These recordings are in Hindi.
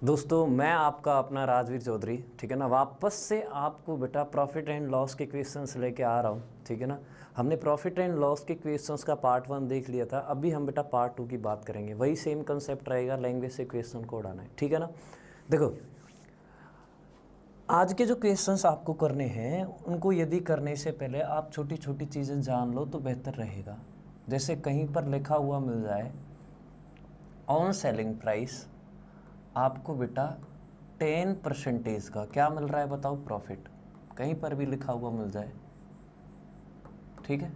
दोस्तों मैं आपका अपना राजवीर चौधरी, ठीक है ना। वापस से आपको बेटा प्रॉफिट एंड लॉस के क्वेश्चंस लेके आ रहा हूँ, ठीक है ना। हमने प्रॉफिट एंड लॉस के क्वेश्चंस का पार्ट 1 देख लिया था। अभी हम बेटा पार्ट 2 की बात करेंगे। वही सेम कंसेप्ट रहेगा, लैंग्वेज से क्वेश्चन को उड़ाना है, ठीक है ना। देखो, आज के जो क्वेश्चंस आपको करने हैं उनको यदि करने से पहले आप छोटी छोटी चीज़ें जान लो तो बेहतर रहेगा। जैसे कहीं पर लिखा हुआ मिल जाए ऑन सेलिंग प्राइस, आपको बेटा 10% का क्या मिल रहा है बताओ, प्रॉफिट। कहीं पर भी लिखा हुआ मिल जाए, ठीक है,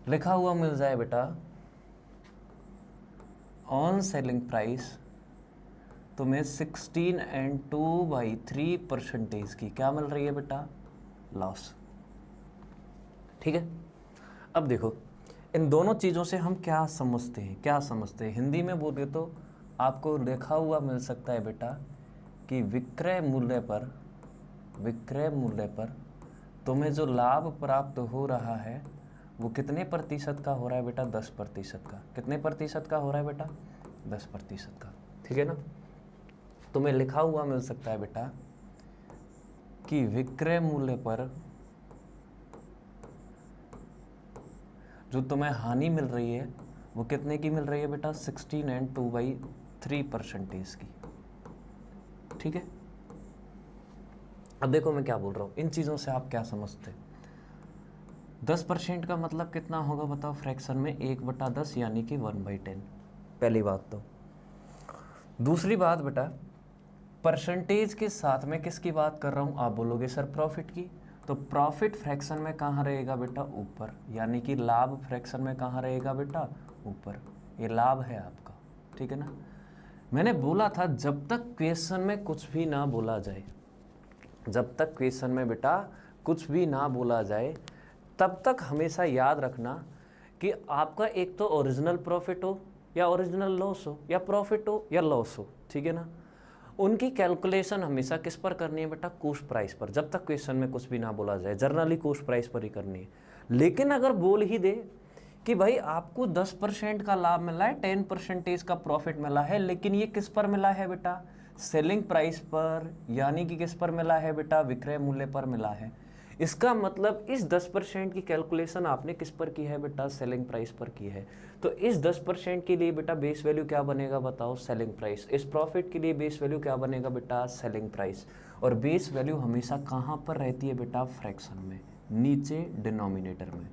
लिखा हुआ मिल जाए बेटा ऑन सेलिंग प्राइस, तुम्हें 16 and 2/3% की क्या मिल रही है बेटा, लॉस। ठीक है। अब देखो, इन दोनों चीज़ों से हम क्या समझते हैं, क्या समझते हैं। हिंदी में बोले तो आपको लिखा हुआ मिल सकता है बेटा कि विक्रय मूल्य पर तुम्हें जो लाभ प्राप्त हो रहा है वो कितने प्रतिशत का हो रहा है बेटा, 10% का। कितने प्रतिशत का हो रहा है बेटा, 10% का, ठीक है ना। तुम्हें लिखा हुआ मिल सकता है बेटा कि विक्रय मूल्य पर जो तुम्हें हानि मिल रही है वो कितने की मिल रही है बेटा, 16 and 2/3% की, ठीक है। अब देखो मैं क्या बोल रहा हूँ, इन चीज़ों से आप क्या समझते। 10% का मतलब कितना होगा बताओ, फ्रैक्शन में 1/10 यानी कि 1/10। पहली बात तो। दूसरी बात बेटा, परसेंटेज के साथ में किसकी बात कर रहा हूँ, आप बोलोगे सर प्रॉफिट की। तो प्रॉफिट फ्रैक्शन में कहाँ रहेगा बेटा, ऊपर, यानी कि लाभ फ्रैक्शन में कहाँ रहेगा बेटा, ऊपर। ये लाभ है आपका, ठीक है ना। मैंने बोला था जब तक क्वेश्चन में कुछ भी ना बोला जाए, जब तक क्वेश्चन में बेटा कुछ भी ना बोला जाए तब तक हमेशा याद रखना कि आपका एक तो ओरिजिनल प्रॉफिट हो या ओरिजिनल लॉस हो, या प्रॉफिट हो या लॉस हो, ठीक है ना। उनकी कैलकुलेशन हमेशा किस पर करनी है बेटा, कॉस्ट प्राइस पर। जब तक क्वेश्चन में कुछ भी ना बोला जाए जर्नली कॉस्ट प्राइस पर ही करनी है। लेकिन अगर बोल ही दे कि भाई आपको 10% का लाभ मिला है, 10% का प्रॉफिट मिला है, लेकिन ये किस पर मिला है बेटा, सेलिंग प्राइस पर, यानी कि किस पर मिला है बेटा, विक्रय मूल्य पर मिला है। इसका मतलब इस 10% की कैलकुलेशन आपने किस पर की है बेटा, सेलिंग प्राइस पर की है। तो इस 10% के लिए बेटा बेस वैल्यू क्या बनेगा बताओ, सेलिंग प्राइस। इस प्रॉफिट के लिए बेस वैल्यू क्या बनेगा बेटा, सेलिंग प्राइस। और बेस वैल्यू हमेशा कहाँ पर रहती है बेटा, फ्रैक्शन में, नीचे डिनोमिनेटर में।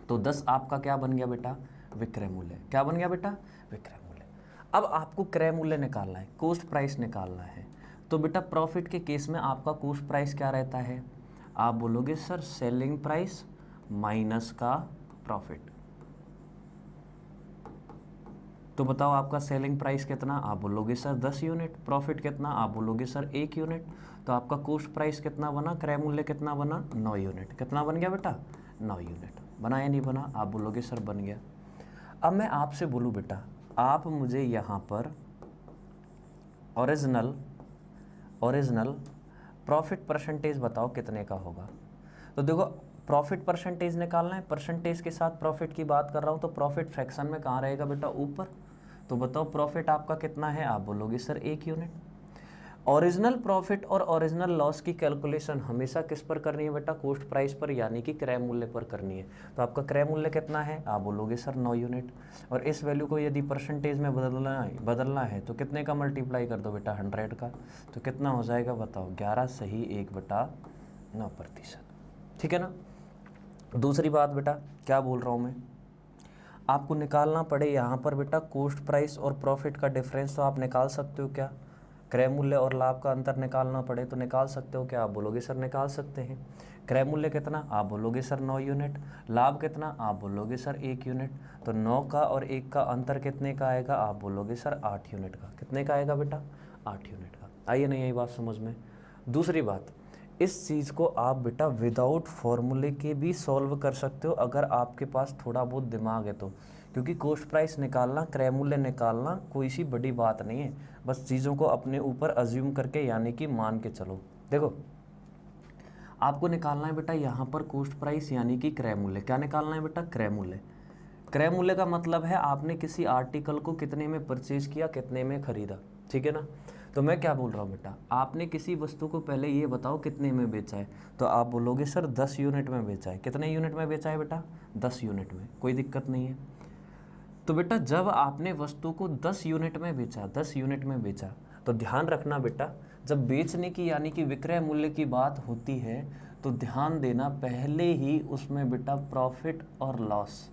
तो 10 आपका क्या बन गया बेटा, विक्रय मूल्य। क्या बन गया बेटा, विक्रय मूल्य। अब आपको क्रय मूल्य निकालना है, कॉस्ट प्राइस निकालना है। तो बेटा प्रॉफिट के केस में आपका कॉस्ट प्राइस क्या रहता है, आप बोलोगे सर सेलिंग प्राइस माइनस का प्रॉफिट। तो बताओ आपका सेलिंग प्राइस कितना, आप बोलोगे सर 10 यूनिट। प्रॉफिट कितना, आप बोलोगे सर 1 यूनिट। तो आपका कॉस्ट प्राइस कितना बना, क्रय मूल्य कितना बना, 9 यूनिट। कितना बन गया बेटा, 9 यूनिट। बना या नहीं बना, आप बोलोगे सर बन गया। अब मैं आपसे बोलूँ बेटा, आप मुझे यहाँ पर ओरिजिनल ओरिजिनल प्रॉफिट परसेंटेज बताओ कितने का होगा। तो देखो, प्रॉफिट परसेंटेज निकालना है, परसेंटेज के साथ प्रॉफिट की बात कर रहा हूँ, तो प्रॉफिट फ्रैक्शन में कहाँ रहेगा बेटा, ऊपर। तो बताओ प्रॉफिट आपका कितना है, आप बोलोगे सर 1 यूनिट। ओरिजिनल प्रॉफिट और ओरिजिनल लॉस की कैलकुलेशन हमेशा किस पर करनी है बेटा, कॉस्ट प्राइस पर, यानी कि क्रय मूल्य पर करनी है। तो आपका क्रय मूल्य कितना है, आप बोलोगे सर 9 यूनिट। और इस वैल्यू को यदि परसेंटेज में बदलना है तो कितने का मल्टीप्लाई कर दो बेटा, 100 का। तो कितना हो जाएगा बताओ, 11 सही 1/9%, ठीक है ना। दूसरी बात बेटा, क्या बोल रहा हूँ मैं, आपको निकालना पड़े यहाँ पर बेटा कॉस्ट प्राइस और प्रॉफिट का डिफरेंस, तो आप निकाल सकते हो क्या, क्रय मूल्य और लाभ का अंतर निकालना पड़े तो निकाल सकते हो क्या, आप बोलोगे सर निकाल सकते हैं। क्रय मूल्य कितना, आप बोलोगे सर 9 यूनिट। लाभ कितना, आप बोलोगे सर 1 यूनिट। तो 9 का और 1 का अंतर कितने का आएगा, आप बोलोगे सर 8 यूनिट का। कितने का आएगा बेटा, 8 यूनिट का। आइए नहीं, यही बात समझ में। दूसरी बात, इस चीज़ को आप बेटा विदाउट फॉर्मूले के भी सॉल्व कर सकते हो अगर आपके पास थोड़ा बहुत दिमाग है तो। क्योंकि कॉस्ट प्राइस निकालना, क्रय मूल्य निकालना कोई सी बड़ी बात नहीं है। बस चीज़ों को अपने ऊपर अज्यूम करके, यानी कि मान के चलो। देखो, आपको निकालना है बेटा यहाँ पर कॉस्ट प्राइस यानी कि क्रय मूल्य। क्या निकालना है बेटा, क्रय मूल्य। क्रय मूल्य का मतलब है आपने किसी आर्टिकल को कितने में परचेज किया, कितने में खरीदा, ठीक है ना। तो मैं क्या बोल रहा हूँ बेटा, आपने किसी वस्तु को पहले ये बताओ कितने में बेचा है, तो आप बोलोगे सर 10 यूनिट में बेचा है। कितने यूनिट में बेचा है बेटा, 10 यूनिट में, कोई दिक्कत नहीं है। तो बेटा जब आपने वस्तु को 10 यूनिट में बेचा, 10 यूनिट में बेचा, तो ध्यान रखना बेटा, जब बेचने की यानी कि विक्रय मूल्य की बात होती है तो ध्यान देना पहले ही उसमें बेटा प्रॉफिट और लॉस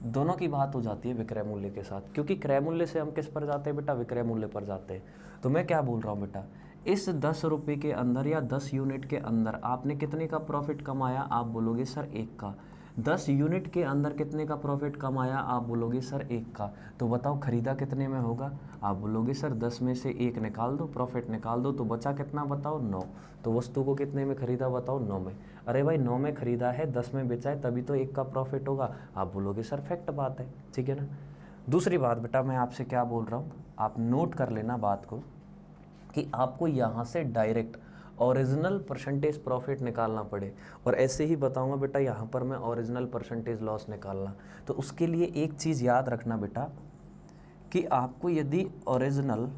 दोनों की बात हो जाती है विक्रय मूल्य के साथ, क्योंकि क्रय मूल्य से हम किस पर जाते हैं बेटा, विक्रय मूल्य पर जाते हैं। तो मैं क्या बोल रहा हूँ बेटा, इस 10 रुपये के अंदर या 10 यूनिट के अंदर आपने कितने का प्रॉफिट कमाया, आप बोलोगे सर 1 का। 10 यूनिट के अंदर कितने का प्रॉफिट कमाया, आप बोलोगे सर 1 का। तो बताओ खरीदा कितने में होगा, आप बोलोगे सर 10 में से 1 निकाल दो, प्रॉफिट निकाल दो, तो बचा कितना बताओ, 9। तो वस्तु को कितने में खरीदा बताओ, 9 में। अरे भाई 9 में खरीदा है, 10 में बेचा है, तभी तो 1 का प्रॉफिट होगा, आप बोलोगे सर फैक्ट बात है, ठीक है ना। दूसरी बात बेटा मैं आपसे क्या बोल रहा हूँ, आप नोट कर लेना बात को, कि आपको यहाँ से डायरेक्ट ओरिजिनल परसेंटेज प्रॉफिट निकालना पड़े, और ऐसे ही बताऊंगा बेटा यहाँ पर मैं ओरिजिनल परसेंटेज लॉस निकालना। तो उसके लिए एक चीज़ याद रखना बेटा, कि आपको यदि ओरिजिनल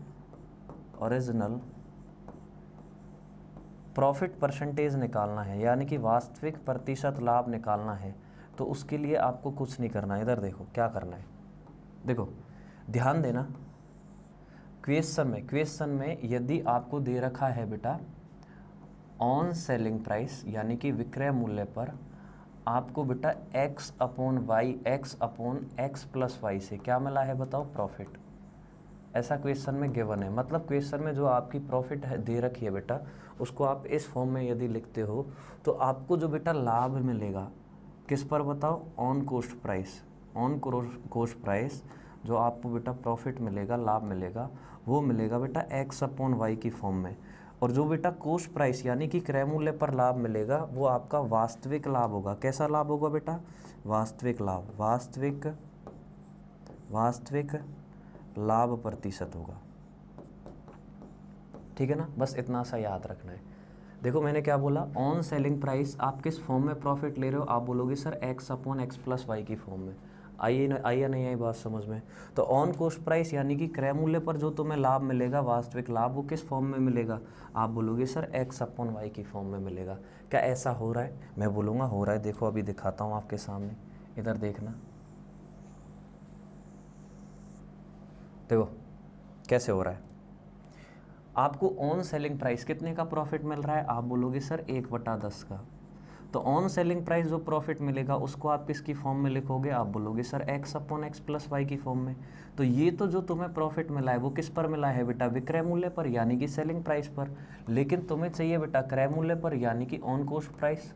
प्रॉफिट परसेंटेज निकालना है, यानी कि वास्तविक प्रतिशत लाभ निकालना है, तो उसके लिए आपको कुछ नहीं करना है। इधर देखो क्या करना है, देखो ध्यान देना, क्वेश्चन में यदि आपको दे रखा है बेटा ऑन सेलिंग प्राइस यानी कि विक्रय मूल्य पर आपको बेटा x upon y, x upon x plus y से क्या मिला है बताओ, प्रॉफिट। ऐसा क्वेश्चन में गिवन है, मतलब क्वेश्चन में जो आपकी प्रॉफिट है दे रखी है बेटा, उसको आप इस फॉर्म में यदि लिखते हो तो आपको जो बेटा लाभ मिलेगा किस पर बताओ, on coast price. On coast price जो आपको बेटा प्रॉफिट मिलेगा, लाभ मिलेगा, वो मिलेगा बेटा x अपॉन वाई की फॉर्म में। और जो बेटा कोस्ट प्राइस यानी कि क्रय मूल्य पर लाभ मिलेगा वो आपका वास्तविक लाभ होगा। कैसा लाभ होगा बेटा, वास्तविक लाभ, वास्तविक लाभ प्रतिशत होगा, ठीक है ना। बस इतना सा याद रखना है। देखो मैंने क्या बोला, ऑन सेलिंग प्राइस आप किस फॉर्म में प्रॉफिट ले रहे हो, आप बोलोगे sir x upon x plus y की फॉर्म में। आई या नहीं आई बात समझ में। तो ऑन कोस्ट प्राइस यानी कि क्रय मूल्य पर जो तुम्हें लाभ मिलेगा, वास्तविक लाभ, वो किस फॉर्म में मिलेगा, आप बोलोगे सर x अपॉन वाई की फॉर्म में मिलेगा। क्या ऐसा हो रहा है, मैं बोलूँगा हो रहा है। देखो अभी दिखाता हूँ आपके सामने, इधर देखना, देखो कैसे हो रहा है। आपको ऑन सेलिंग प्राइस कितने का प्रॉफिट मिल रहा है, आप बोलोगे सर 1/10 का। तो ऑन सेलिंग प्राइस जो प्रॉफिट मिलेगा उसको आप किसकी फॉर्म में लिखोगे, आप बोलोगे sir x upon x plus y की फॉर्म में। तो ये तो जो तुम्हें प्रॉफिट मिला है वो किस पर मिला है बेटा, विक्रय मूल्य पर यानी कि सेलिंग प्राइस पर। लेकिन तुम्हें चाहिए बेटा क्रय मूल्य पर यानी कि ऑन कोस्ट प्राइस।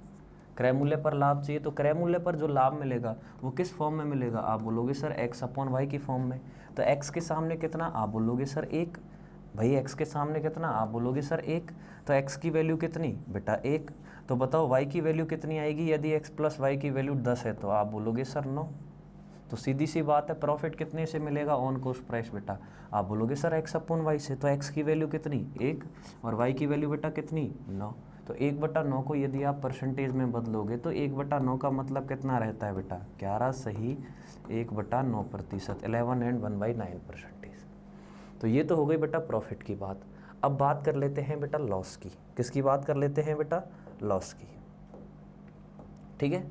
क्रय मूल्य पर लाभ चाहिए, तो क्रय मूल्य पर जो लाभ मिलेगा वो किस फॉर्म में मिलेगा, आप बोलोगे सर x अपॉन वाई की फॉर्म में। तो x के सामने कितना, आप बोलोगे सर 1। भाई x के सामने कितना, आप बोलोगे सर 1। तो x की वैल्यू कितनी बेटा 1। तो बताओ y की वैल्यू कितनी आएगी, यदि x प्लस वाई की वैल्यू 10 है तो आप बोलोगे सर 9। तो सीधी सी बात है, प्रॉफिट कितने से मिलेगा, ऑन कोस्ट प्राइस बेटा, आप बोलोगे सर x अपॉन वाई से। तो x की वैल्यू कितनी 1 और y की वैल्यू बेटा कितनी 9। तो 1/9 को यदि आप परसेंटेज में बदलोगे तो 1/9 का मतलब कितना रहता है बेटा, 11 सही 1/9%, 11 एंड 1/9%। तो ये तो हो गई बेटा प्रॉफिट की बात। अब बात कर लेते हैं बेटा लॉस की। किसकी बात कर लेते हैं बेटा, लॉस की, ठीक है।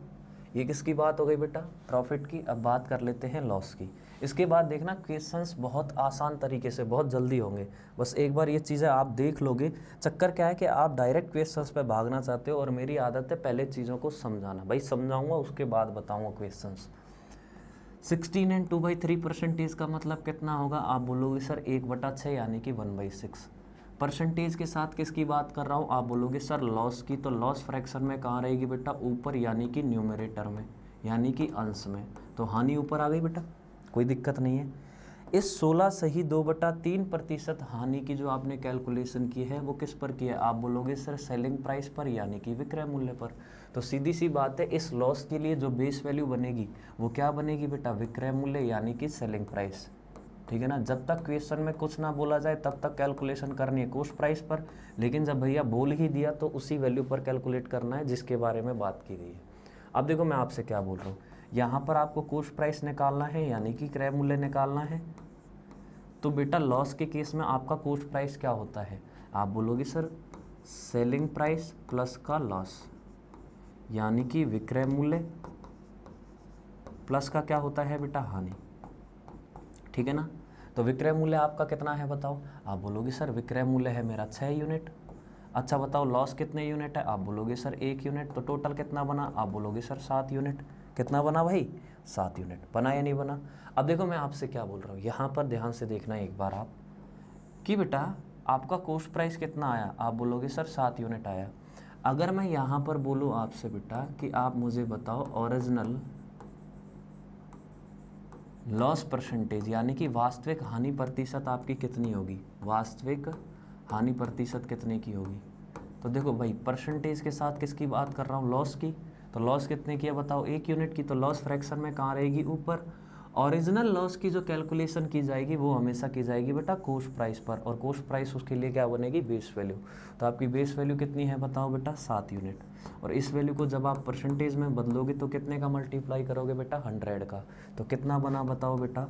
ये किसकी बात हो गई बेटा, प्रॉफिट की। अब बात कर लेते हैं लॉस की। इसके बाद देखना क्वेश्चंस बहुत आसान तरीके से, बहुत जल्दी होंगे। बस एक बार ये चीज़ें आप देख लोगे। चक्कर क्या है कि आप डायरेक्ट क्वेश्चंस पे भागना चाहते हो, और मेरी आदत है पहले चीज़ों को समझाना। भाई समझाऊंगा उसके बाद बताऊंगा क्वेश्चंस। 16 एंड 2/3% का मतलब कितना होगा, आप बोलोगे सर 1/6 यानी कि 1/6। परसेंटेज के साथ किसकी बात कर रहा हूँ, आप बोलोगे सर लॉस की। तो लॉस फ्रैक्शन में कहाँ रहेगी बेटा, ऊपर यानी कि न्यूमरेटर में, यानी कि अंश में। तो हानि ऊपर आ गई बेटा, कोई दिक्कत नहीं है। इस 16 सही 2/3% हानि की जो आपने कैलकुलेशन की है वो किस पर की है, आप बोलोगे सर सेलिंग प्राइस पर यानी कि विक्रय मूल्य पर। तो सीधी सी बात है, इस लॉस के लिए जो बेस वैल्यू बनेगी वो क्या बनेगी बेटा, विक्रय मूल्य यानी कि सेलिंग प्राइस, ठीक है ना। जब तक क्वेश्चन में कुछ ना बोला जाए तब तक कैलकुलेशन करनी है कोस्ट प्राइस पर, लेकिन जब भैया बोल ही दिया तो उसी वैल्यू पर कैलकुलेट करना है जिसके बारे में बात की गई है। अब देखो मैं आपसे क्या बोल रहा हूँ, यहाँ पर आपको कोस्ट प्राइस निकालना है यानी कि क्रय मूल्य निकालना है। तो बेटा लॉस के केस में आपका कॉस्ट प्राइस क्या होता है, आप बोलोगे सर सेलिंग प्राइस प्लस का लॉस, यानी कि विक्रय मूल्य प्लस का क्या होता है बेटा हानि, ठीक है ना। तो विक्रय मूल्य आपका कितना है बताओ, आप बोलोगे सर विक्रय मूल्य है मेरा 6 यूनिट। अच्छा बताओ लॉस कितने यूनिट है, आप बोलोगे सर 1 यूनिट। तो टोटल कितना बना, आप बोलोगे सर 7 यूनिट। कितना बना भाई, 7 यूनिट। बना या नहीं बना। अब देखो मैं आपसे क्या बोल रहा हूँ, यहाँ पर ध्यान से देखना एक बार आप कि बेटा आपका कॉस्ट प्राइस कितना आया, आप बोलोगे सर 7 यूनिट आया। अगर मैं यहाँ पर बोलूँ आपसे बेटा कि आप मुझे बताओ ओरिजिनल लॉस परसेंटेज, यानी कि वास्तविक हानि प्रतिशत आपकी कितनी होगी, वास्तविक हानि प्रतिशत कितने की होगी। तो देखो भाई परसेंटेज के साथ किसकी बात कर रहा हूँ, लॉस की। तो लॉस कितने की है बताओ, 1 यूनिट की। तो लॉस फ्रैक्शन में कहाँ रहेगी, ऊपर। ओरिजिनल लॉस की जो कैलकुलेशन की जाएगी वो हमेशा की जाएगी बेटा कॉस्ट प्राइस पर, और कॉस्ट प्राइस उसके लिए क्या बनेगी, बेस वैल्यू। तो आपकी बेस वैल्यू कितनी है बताओ बेटा, 7 यूनिट। और इस वैल्यू को जब आप परसेंटेज में बदलोगे तो कितने का मल्टीप्लाई करोगे बेटा, 100 का। तो कितना बना बताओ बेटा,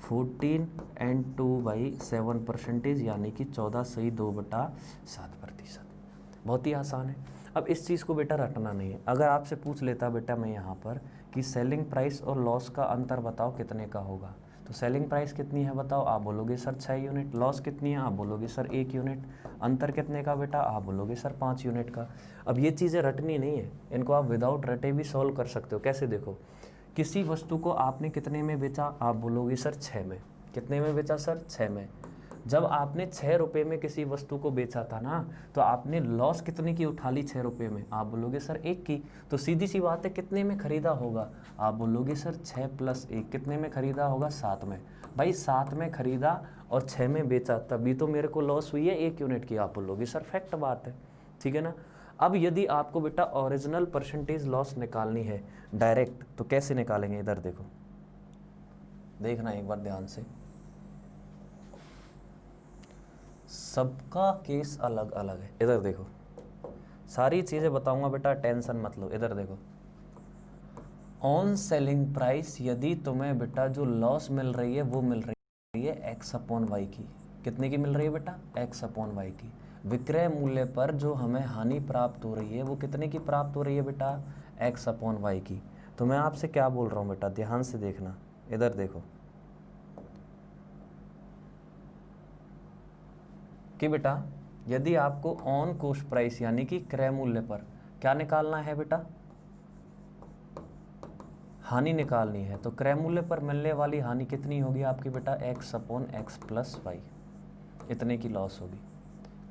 14 and 2/7%, यानी कि 14 सही 2/7%। बहुत ही आसान है। अब इस चीज़ को बेटा रटना नहीं है। अगर आपसे पूछ लेता बेटा मैं यहाँ पर कि सेलिंग प्राइस और लॉस का अंतर बताओ कितने का होगा, तो सेलिंग प्राइस कितनी है बताओ, आप बोलोगे सर 6 यूनिट। लॉस कितनी है, आप बोलोगे सर 1 यूनिट। अंतर कितने का बेटा, आप बोलोगे सर 5 यूनिट का। अब ये चीज़ें रटनी नहीं है, इनको आप विदाउट रटे भी सॉल्व कर सकते हो। कैसे, देखो किसी वस्तु को आपने कितने में बेचा, आप बोलोगे सर 6 में। कितने में बेचा सर, 6 में। जब आपने 6 रुपये में किसी वस्तु को बेचा था ना, तो आपने लॉस कितने की उठा ली 6 रुपये में, आप बोलोगे सर 1 की। तो सीधी सी बात है कितने में खरीदा होगा, आप बोलोगे सर 6 + 1। कितने में खरीदा होगा, 7 में। भाई 7 में खरीदा और 6 में बेचा, तभी तो मेरे को लॉस हुई है 1 यूनिट की, आप बोलोगे सर फैक्ट बात है, ठीक है ना। अब यदि आपको बेटा ओरिजिनल परसेंटेज लॉस निकालनी है डायरेक्ट, तो कैसे निकालेंगे, इधर देखो, देखना एक बार ध्यान से। सबका केस अलग अलग है, इधर देखो सारी चीज़ें बताऊंगा बेटा, टेंशन मत लो। इधर देखो ऑन सेलिंग प्राइस, यदि तुम्हें बेटा जो लॉस मिल रही है वो मिल रही है x/y की। कितने की मिल रही है बेटा, x/y की। विक्रय मूल्य पर जो हमें हानि प्राप्त हो रही है वो कितने की प्राप्त हो रही है बेटा, x/y की। तो मैं आपसे क्या बोल रहा हूँ बेटा, ध्यान से देखना। इधर देखो कि बेटा यदि आपको ऑन कॉस्ट प्राइस यानी कि क्रय मूल्य पर क्या निकालना है बेटा, हानि निकालनी है, तो क्रय मूल्य पर मिलने वाली हानि कितनी होगी आपकी बेटा, x/x + y। इतने की लॉस होगी,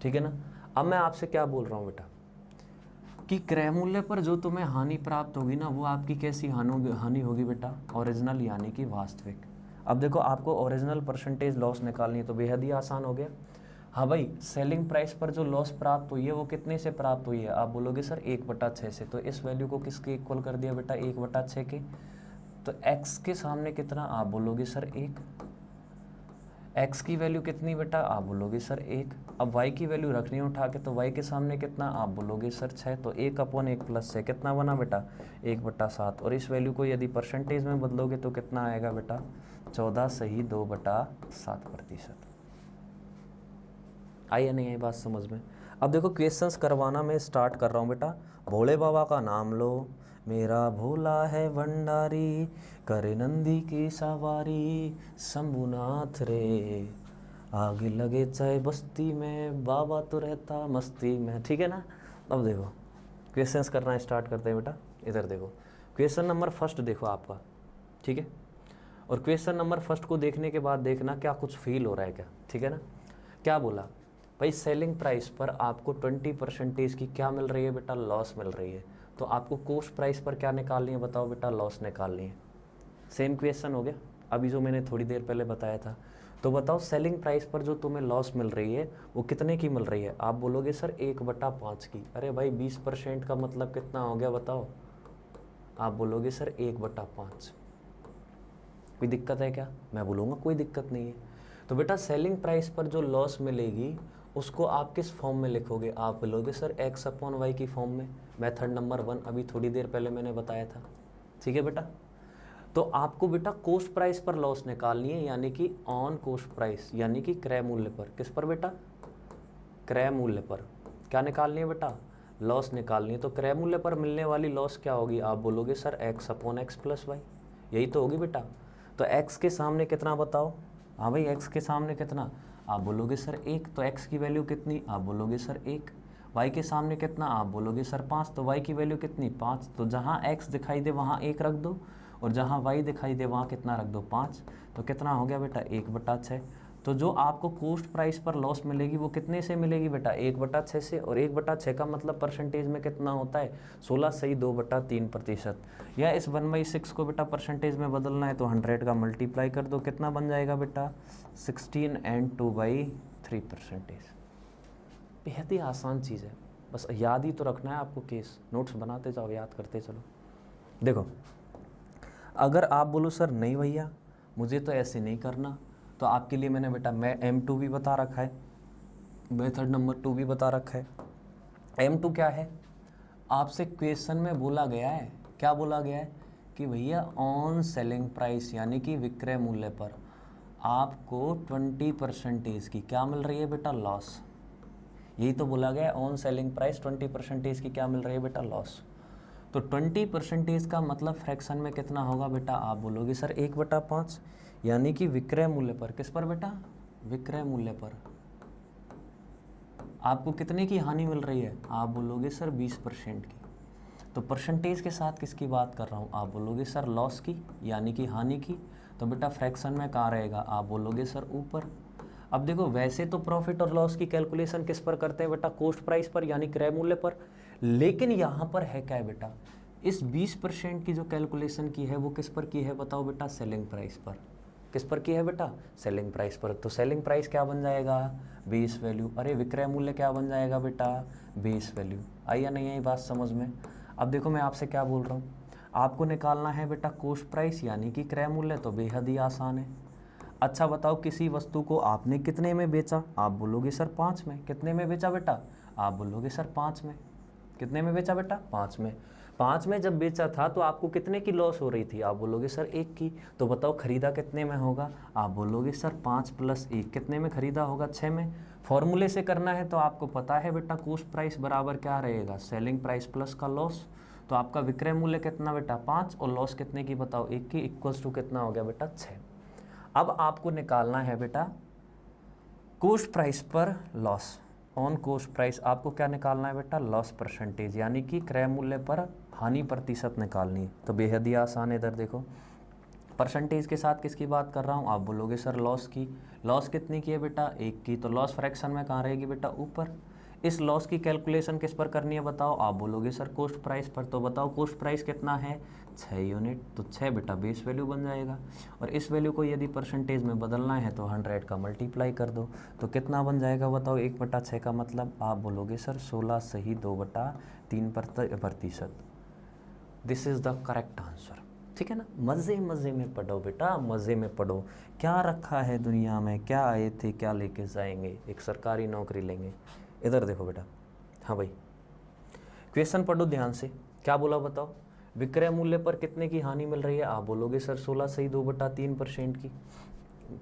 ठीक है ना। अब मैं आपसे क्या बोल रहा हूँ बेटा कि क्रय मूल्य पर जो तुम्हें हानि प्राप्त होगी ना, वो आपकी कैसी हानि होगी बेटा, ओरिजिनल यानी कि वास्तविक। अब देखो आपको ओरिजिनल परसेंटेज लॉस निकालनी है तो बेहद ही आसान हो गया। हाँ भाई, सेलिंग प्राइस पर जो लॉस प्राप्त हुई है वो कितने से प्राप्त हुई है, आप बोलोगे सर 1/6 से। तो इस वैल्यू को किसके इक्वल कर दिया बेटा, 1/6 के। तो x के सामने कितना, आप बोलोगे सर 1। x की वैल्यू कितनी बेटा, आप बोलोगे सर 1। अब y की वैल्यू रखनी है उठा के, तो y के सामने कितना, आप बोलोगे सर 6। तो 1/1 + 6 कितना बना बेटा, 1/7। और इस वैल्यू को यदि परसेंटेज में बदलोगे तो कितना आएगा बेटा, 14 सही 2/7%। आई या नहीं आई बात समझ में। अब देखो क्वेश्चंस करवाना मैं स्टार्ट कर रहा हूँ बेटा। भोले बाबा का नाम लो, मेरा भोला है भंडारी, करे नंदी की सवारी, शंभुनाथ रे, आग लगे चाहे बस्ती में, बाबा तो रहता मस्ती में, ठीक है ना। अब देखो क्वेश्चंस करना स्टार्ट करते हैं बेटा। इधर देखो क्वेश्चन नंबर फर्स्ट देखो आपका, ठीक है। और क्वेश्चन नंबर फर्स्ट को देखने के बाद देखना क्या कुछ फील हो रहा है क्या, ठीक है ना। क्या बोला भाई, सेलिंग प्राइस पर आपको 20% की क्या मिल रही है बेटा, लॉस मिल रही है। तो आपको कॉस्ट प्राइस पर क्या निकालनी है बताओ बेटा, लॉस निकालनी है। सेम क्वेश्चन हो गया अभी जो मैंने थोड़ी देर पहले बताया था। तो बताओ सेलिंग प्राइस पर जो तुम्हें लॉस मिल रही है वो कितने की मिल रही है, आप बोलोगे सर 1/5 की। अरे भाई 20% का मतलब कितना हो गया बताओ, आप बोलोगे सर 1/5। कोई दिक्कत है क्या, मैं बोलूँगा कोई दिक्कत नहीं है। तो बेटा सेलिंग प्राइस पर जो लॉस मिलेगी उसको आप किस फॉर्म में लिखोगे, आप बोलोगे सर x/y की फॉर्म में। मेथड नंबर 1 अभी थोड़ी देर पहले मैंने बताया था, ठीक है बेटा। तो आपको बेटा कोस्ट प्राइस पर लॉस निकालनी है, यानी कि ऑन कोस्ट प्राइस, यानी कि क्रय मूल्य पर। किस पर बेटा? क्रय मूल्य पर। क्या निकालनी है बेटा? लॉस निकालनी है। तो क्रय मूल्य पर मिलने वाली लॉस क्या होगी? आप बोलोगे sir x upon x plus y, यही तो होगी बेटा। तो एक्स के सामने कितना बताओ? हाँ भाई, एक्स के सामने कितना? आप बोलोगे सर 1, तो एक्स की वैल्यू कितनी? आप बोलोगे सर 1। वाई के सामने कितना? आप बोलोगे सर 5, तो वाई की वैल्यू कितनी? 5। तो जहाँ एक्स दिखाई दे वहाँ 1 रख दो, और जहाँ वाई दिखाई दे वहाँ कितना रख दो? 5। तो कितना हो गया बेटा? 1/6। तो जो आपको कोस्ट प्राइस पर लॉस मिलेगी वो कितने से मिलेगी बेटा? 1/6 से। और 1/6 का मतलब परसेंटेज में कितना होता है? 16 सही 2/3%। या इस 1/6 को बेटा परसेंटेज में बदलना है तो 100 का मल्टीप्लाई कर दो, कितना बन जाएगा बेटा? 16 एंड 2/3%। बेहद ही आसान चीज़ है, बस याद ही तो रखना है आपको। केस नोट्स बनाते जाओ, याद करते चलो। देखो, अगर आप बोलो सर नहीं भैया मुझे तो ऐसे नहीं करना, तो आपके लिए मैंने बेटा M2 भी बता रखा है, मेथड नंबर 2 भी बता रखा है। M2 क्या है? आपसे क्वेश्चन में बोला गया है, क्या बोला गया है? कि भैया ऑन सेलिंग प्राइस यानी कि विक्रय मूल्य पर आपको 20% की क्या मिल रही है बेटा? लॉस। यही तो बोला गया है, ऑन सेलिंग प्राइस 20% की क्या मिल रही है बेटा? लॉस। तो 20% का मतलब फ्रैक्शन में कितना होगा बेटा? आप बोलोगे सर 1/5, यानी कि विक्रय मूल्य पर। किस पर बेटा? विक्रय मूल्य पर आपको कितने की हानि मिल रही है? आप बोलोगे सर 20% की। तो परसेंटेज के साथ किसकी बात कर रहा हूँ? आप बोलोगे सर लॉस की, यानी कि हानि की। तो बेटा फ्रैक्शन में कहाँ रहेगा? आप बोलोगे सर ऊपर। अब देखो, वैसे तो प्रॉफिट और लॉस की कैलकुलेशन किस पर करते हैं बेटा? कोस्ट प्राइस पर, यानी क्रय मूल्य पर। लेकिन यहाँ पर है क्या है बेटा? इस 20% की जो कैलकुलेशन की है वो किस पर की है बताओ बेटा? सेलिंग प्राइस पर। किस पर की है बेटा? सेलिंग प्राइस पर। तो सेलिंग प्राइस क्या बन जाएगा? Base value. अरे विक्रय मूल्य क्या बन जाएगा बेटा? Base value. आई या नहीं आई बात समझ में? अब देखो, मैं आपसे क्या बोल रहा हूँ, आपको निकालना है बेटा कोस्ट प्राइस यानी कि क्रय मूल्य, तो बेहद ही आसान है। अच्छा बताओ, किसी वस्तु को आपने कितने में बेचा? आप बोलोगे सर 5 में। कितने में बेचा बेटा? आप बोलोगे सर 5 में। कितने में बेचा बेटा? 5 में। 5 में जब बेचा था तो आपको कितने की लॉस हो रही थी? आप बोलोगे सर 1 की। तो बताओ खरीदा कितने में होगा? आप बोलोगे सर 5 + 1। कितने में खरीदा होगा? 6 में। फॉर्मूले से करना है तो आपको पता है बेटा, कोस्ट प्राइस बराबर क्या रहेगा? सेलिंग प्राइस प्लस का लॉस। तो आपका विक्रय मूल्य कितना बेटा? 5, और लॉस कितने की बताओ? 1 की, इक्वल्स टू कितना हो गया बेटा? 6। अब आपको निकालना है बेटा कोस्ट प्राइस पर लॉस। ऑन कोस्ट प्राइस आपको क्या निकालना है बेटा? लॉस परसेंटेज, यानी कि क्रय मूल्य पर हानि प्रतिशत निकालनी है। तो बेहद ही आसान है। इधर देखो, परसेंटेज के साथ किसकी बात कर रहा हूँ? आप बोलोगे सर लॉस की। लॉस कितनी की है बेटा? 1 की। तो लॉस फ्रैक्शन में कहाँ रहेगी बेटा? ऊपर। इस लॉस की कैलकुलेशन किस पर करनी है बताओ? आप बोलोगे सर कोस्ट प्राइस पर। तो बताओ कोस्ट प्राइस कितना है? 6 यूनिट। तो 6 बेटा बेस वैल्यू बन जाएगा, और इस वैल्यू को यदि परसेंटेज में बदलना है तो 100 का मल्टीप्लाई कर दो, तो कितना बन जाएगा बताओ? 1/6 का मतलब आप बोलोगे सर 16 सही 2/3%। This is the correct answer. ठीक है ना? मज़े मज़े में पढ़ो बेटा, मज़े में पढ़ो। क्या रखा है दुनिया में, क्या आए थे क्या लेके जाएंगे, एक सरकारी नौकरी लेंगे। इधर देखो बेटा, हाँ भाई, क्वेश्चन पढ़ो ध्यान से। क्या बोला बताओ? विक्रय मूल्य पर कितने की हानि मिल रही है? आप बोलोगे सर 16 सही 2/3% की।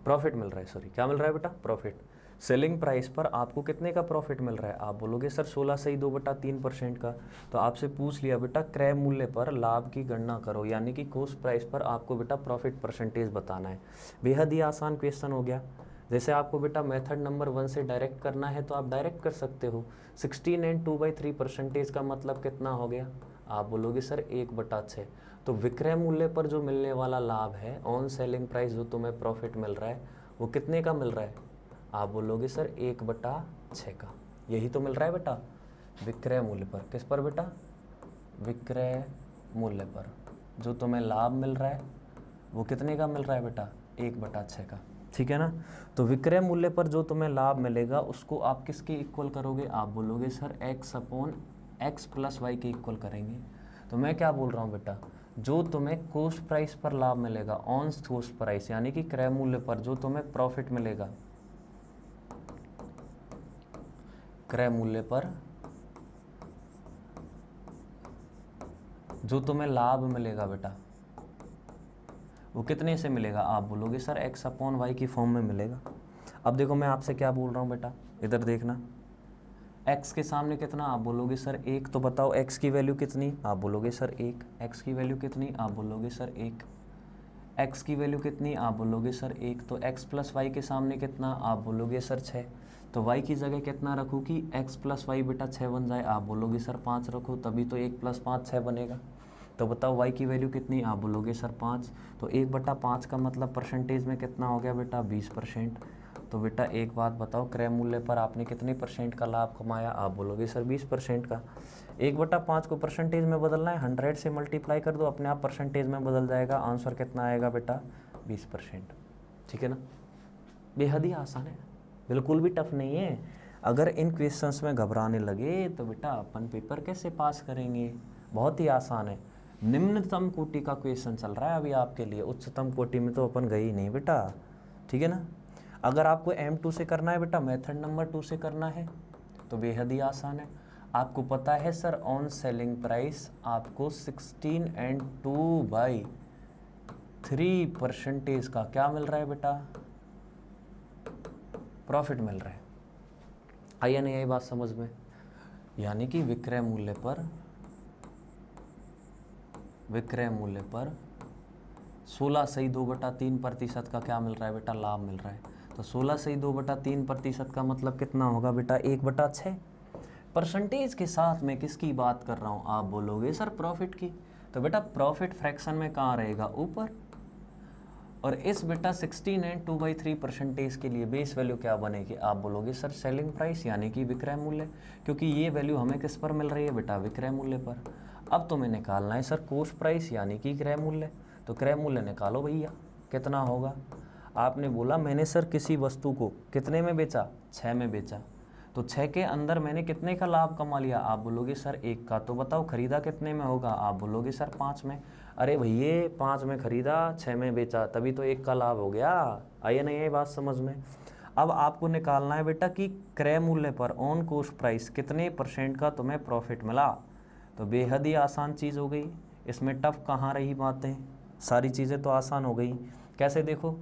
प्रॉफिट मिल रहा है, सॉरी, क्या मिल रहा है बेटा? प्रॉफिट। सेलिंग प्राइस पर आपको कितने का प्रॉफिट मिल रहा है? आप बोलोगे सर 16 सही 2/3% का। तो आपसे पूछ लिया बेटा क्रय मूल्य पर लाभ की गणना करो, यानी कि कोस्ट प्राइस पर आपको बेटा प्रॉफिट परसेंटेज बताना है। बेहद ही आसान क्वेश्चन हो गया। जैसे आपको बेटा मेथड नंबर 1 से डायरेक्ट करना है तो आप डायरेक्ट कर सकते हो। 16 एंड 2/3% का मतलब कितना हो गया? आप बोलोगे सर 1/6। तो विक्रय मूल्य पर जो मिलने वाला लाभ है, ऑन सेलिंग प्राइस जो तुम्हें प्रॉफिट मिल रहा है, वो कितने का मिल रहा है? आप बोलोगे सर 1/6 का। यही तो मिल रहा है बेटा विक्रय मूल्य पर। किस पर बेटा? विक्रय मूल्य पर जो तुम्हें लाभ मिल रहा है वो कितने का मिल रहा है बेटा? 1/6 का। ठीक है ना? तो विक्रय मूल्य पर जो तुम्हें लाभ मिलेगा उसको आप किसके इक्वल करोगे? आप बोलोगे सर x/x + y के इक्वल करेंगे। तो मैं क्या बोल रहा हूँ बेटा, जो तुम्हें कोस्ट प्राइस पर लाभ मिलेगा, ऑन कोस्ट प्राइस यानी कि क्रय मूल्य पर जो तुम्हें प्रॉफिट मिलेगा, क्रय मूल्य पर जो तुम्हें लाभ मिलेगा बेटा, वो कितने से मिलेगा? आप बोलोगे सर एक्स अपॉन वाई की फॉर्म में मिलेगा। अब देखो मैं आपसे क्या बोल रहा हूँ बेटा, इधर देखना, x के सामने कितना? आप बोलोगे सर 1। तो बताओ x की वैल्यू कितनी? आप बोलोगे सर 1। x की वैल्यू कितनी? आप बोलोगे सर 1। x की वैल्यू कितनी? आप बोलोगे सर 1। तो x प्लस वाई के सामने कितना? आप बोलोगे सर 6। तो y की जगह कितना रखूँ कि x प्लस वाई बेटा 6 बन जाए? आप बोलोगे सर 5 रखो, तभी तो 1 प्लस 5 6 बनेगा। तो बताओ y की वैल्यू कितनी? आप बोलोगे सर 5। तो 1/5 का मतलब परसेंटेज में कितना हो गया बेटा? 20%। तो बेटा एक बात बताओ, क्रय मूल्य पर आपने कितने % का लाभ कमाया? आप बोलोगे सर 20% का। 1/5 को परसेंटेज में बदलना है, 100 से मल्टीप्लाई कर दो, अपने आप परसेंटेज में बदल जाएगा। आंसर कितना आएगा बेटा? 20%। ठीक है ना, बेहद ही आसान है, बिल्कुल भी टफ नहीं है। अगर इन क्वेश्चंस में घबराने लगे तो बेटा अपन पेपर कैसे पास करेंगे? बहुत ही आसान है। निम्नतम कोटि का क्वेश्चन चल रहा है अभी आपके लिए, उच्चतम कोटि में तो अपन गए ही नहीं बेटा। ठीक है ना, अगर आपको M2 से करना है बेटा, मेथड नंबर 2 से करना है तो बेहद ही आसान है। आपको पता है सर ऑन सेलिंग प्राइस आपको 16/2/3% का क्या मिल रहा है बेटा? प्रॉफिट मिल रहा है। आई नहीं आई बात समझ में? यानी कि विक्रय मूल्य पर 16/2/3% का क्या मिल रहा है बेटा? लाभ मिल रहा है। तो 16/2/3% का मतलब कितना होगा बेटा? 1/6। परसेंटेज के साथ मैं किसकी बात कर रहा हूँ? आप बोलोगे सर प्रॉफिट की। तो बेटा प्रॉफिट फ्रैक्शन में कहाँ रहेगा? ऊपर। और इस बेटा 16 एंड 2/3% के लिए बेस वैल्यू क्या बनेगी? आप बोलोगे सर सेलिंग प्राइस यानी कि विक्रय मूल्य, क्योंकि ये वैल्यू हमें किस पर मिल रही है बेटा? विक्रय मूल्य पर। अब तुम्हें निकालना है सर कॉस्ट प्राइस यानी कि क्रय मूल्य। तो क्रय मूल्य निकालो भैया, कितना होगा? आपने बोला मैंने सर किसी वस्तु को कितने में बेचा? 6 में बेचा। तो 6 के अंदर मैंने कितने का लाभ कमा लिया? आप बोलोगे सर 1 का। तो बताओ खरीदा कितने में होगा? आप बोलोगे सर 5 में। अरे भैया 5 में खरीदा, 6 में बेचा, तभी तो 1 का लाभ हो गया। आइए नहीं है बात समझ में? अब आपको निकालना है बेटा कि क्रय मूल्य पर ऑन कॉस्ट प्राइस कितने % का तुम्हें प्रॉफिट मिला। तो बेहद ही आसान चीज़ हो गई, इसमें टफ कहाँ रही बातें, सारी चीज़ें तो आसान हो गई। कैसे देखो,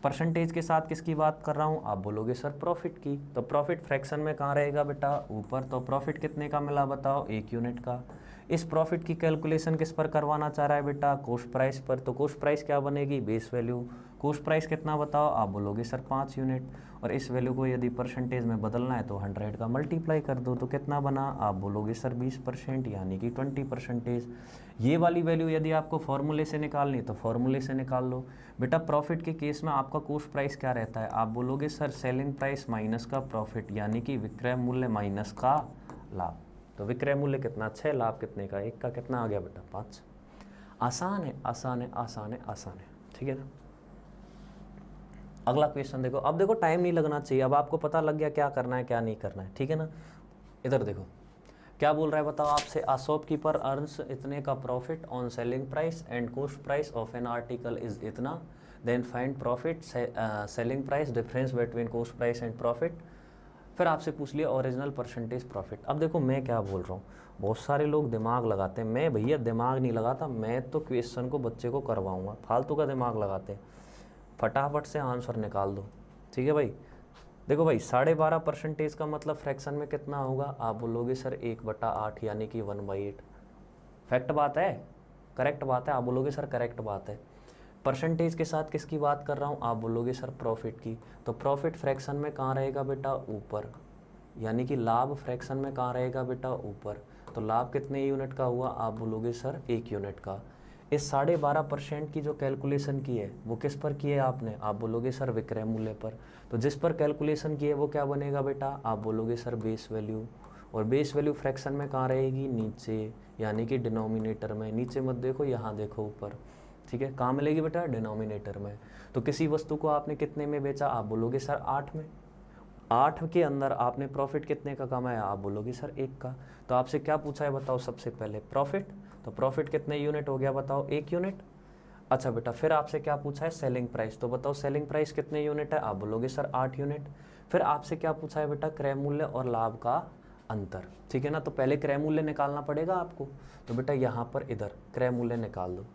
परसेंटेज के साथ किसकी बात कर रहा हूँ? आप बोलोगे सर प्रॉफिट की। तो प्रॉफिट फ्रैक्शन में कहाँ रहेगा बेटा? ऊपर। तो प्रॉफिट कितने का मिला बताओ? 1 यूनिट का। इस प्रॉफिट की कैलकुलेशन किस पर करवाना चाह रहा है बेटा? कॉस्ट प्राइस पर। तो कॉस्ट प्राइस क्या बनेगी? Base value. कॉस्ट प्राइस कितना बताओ? आप बोलोगे सर 5 यूनिट। और इस वैल्यू को यदि परसेंटेज में बदलना है तो 100 का मल्टीप्लाई कर दो, तो कितना बना? आप बोलोगे सर 20% यानी कि 20%। ये वाली वैल्यू यदि आपको फॉर्मूले से निकालनी तो फॉर्मूले से निकाल लो। बेटा प्रॉफिट के केस में आपका कॉस्ट प्राइस क्या रहता है? आप बोलोगे सर सेलिंग प्राइस माइनस का प्रॉफिट यानी कि विक्रय मूल्य माइनस का लाभ। तो विक्रय मूल्य कितना? 6, लाभ कितने का? 1 का। कितना आ गया बेटा? 5। आसान है, आसान है, आसान है, आसान है। ठीक है ना, अगला क्वेश्चन देखो। अब देखो टाइम नहीं लगना चाहिए, अब आपको पता लग गया क्या करना है क्या नहीं करना है। ठीक है ना, इधर देखो क्या बोल रहा है बताओ आपसे। अ शॉपकीपर अर्न्स इतने का profit on selling price and cost price of an article is इतना, then find profit selling price difference between cost price and profit. फिर आपसे पूछ लिया ओरिजिनल परसेंटेज प्रॉफिट। अब देखो मैं क्या बोल रहा हूँ, बहुत सारे लोग दिमाग लगाते हैं, मैं भैया दिमाग नहीं लगाता, मैं तो क्वेश्चन को बच्चे को करवाऊँगा, फालतू का दिमाग लगाते हैं। फटाफट से आंसर निकाल दो। ठीक है भाई, देखो भाई 12.5% का मतलब फ्रैक्शन में कितना होगा? आप बोलोगे सर 1/8 यानी कि 1/8। फैक्ट बात है, करेक्ट बात है। आप बोलोगे सर करेक्ट बात है। परसेंटेज के साथ किसकी बात कर रहा हूँ? आप बोलोगे सर प्रॉफिट की। तो प्रॉफिट फ्रैक्शन में कहाँ रहेगा बेटा? ऊपर। यानी कि लाभ फ्रैक्शन में कहाँ रहेगा बेटा? ऊपर। तो लाभ कितने यूनिट का हुआ? आप बोलोगे सर 1 यूनिट का। इस 12.5% की जो कैलकुलेशन की है वो किस पर की है आपने? आप बोलोगे सर विक्रय मूल्य पर। तो जिस पर कैलकुलेशन की है वो क्या बनेगा बेटा? आप बोलोगे सर बेस वैल्यू। और बेस वैल्यू फ्रैक्शन में कहाँ रहेगी? नीचे, यानी कि डिनोमिनेटर में। नीचे मत देखो, यहाँ देखो ऊपर। ठीक है, कहाँ मिलेगी बेटा? डिनोमिनेटर में। तो किसी वस्तु को आपने कितने में बेचा? आप बोलोगे सर 8 में। 8 के अंदर आपने प्रॉफिट कितने का कमाया? आप बोलोगे सर 1 का। तो आपसे क्या पूछा है बताओ? सबसे पहले प्रॉफिट। तो प्रॉफिट कितने यूनिट हो गया बताओ? 1 यूनिट। अच्छा बेटा, फिर आपसे क्या पूछा है? Selling price. तो बताओ सेलिंग प्राइस कितने यूनिट है? आप बोलोगे सर 8 यूनिट। फिर आपसे क्या पूछा है बेटा? क्रय मूल्य और लाभ का अंतर। ठीक है ना, तो पहले क्रय मूल्य निकालना पड़ेगा आपको। तो बेटा यहाँ पर इधर क्रय मूल्य निकाल दो।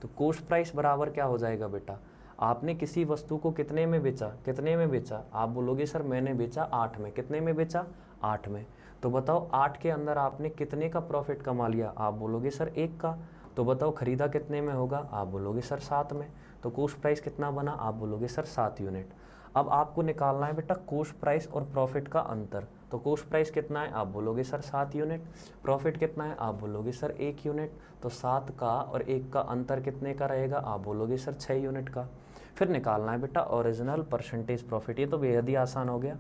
तो कॉस्ट प्राइस बराबर क्या हो जाएगा बेटा, आपने किसी वस्तु को कितने में बेचा, कितने में बेचा, आप बोलोगे सर मैंने बेचा 8 में, कितने में बेचा 8 में, तो बताओ 8 के अंदर आपने कितने का प्रॉफिट कमा लिया, आप बोलोगे सर 1 का, तो बताओ खरीदा कितने में होगा, आप बोलोगे सर 7 में, तो कॉस्ट प्राइस कितना बना, आप बोलोगे सर 7 यूनिट। अब आपको निकालना है बेटा कॉस्ट प्राइस और प्रॉफिट का अंतर, तो कॉस्ट प्राइस कितना है, आप बोलोगे सर 7 यूनिट, प्रॉफिट कितना है, आप बोलोगे सर 1 यूनिट, तो 7 का और 1 का अंतर कितने का रहेगा, आप बोलोगे सर 6 यूनिट का। फिर निकालना है बेटा ओरिजिनल परसेंटेज प्रॉफिट, ये तो बेहद ही आसान हो गया।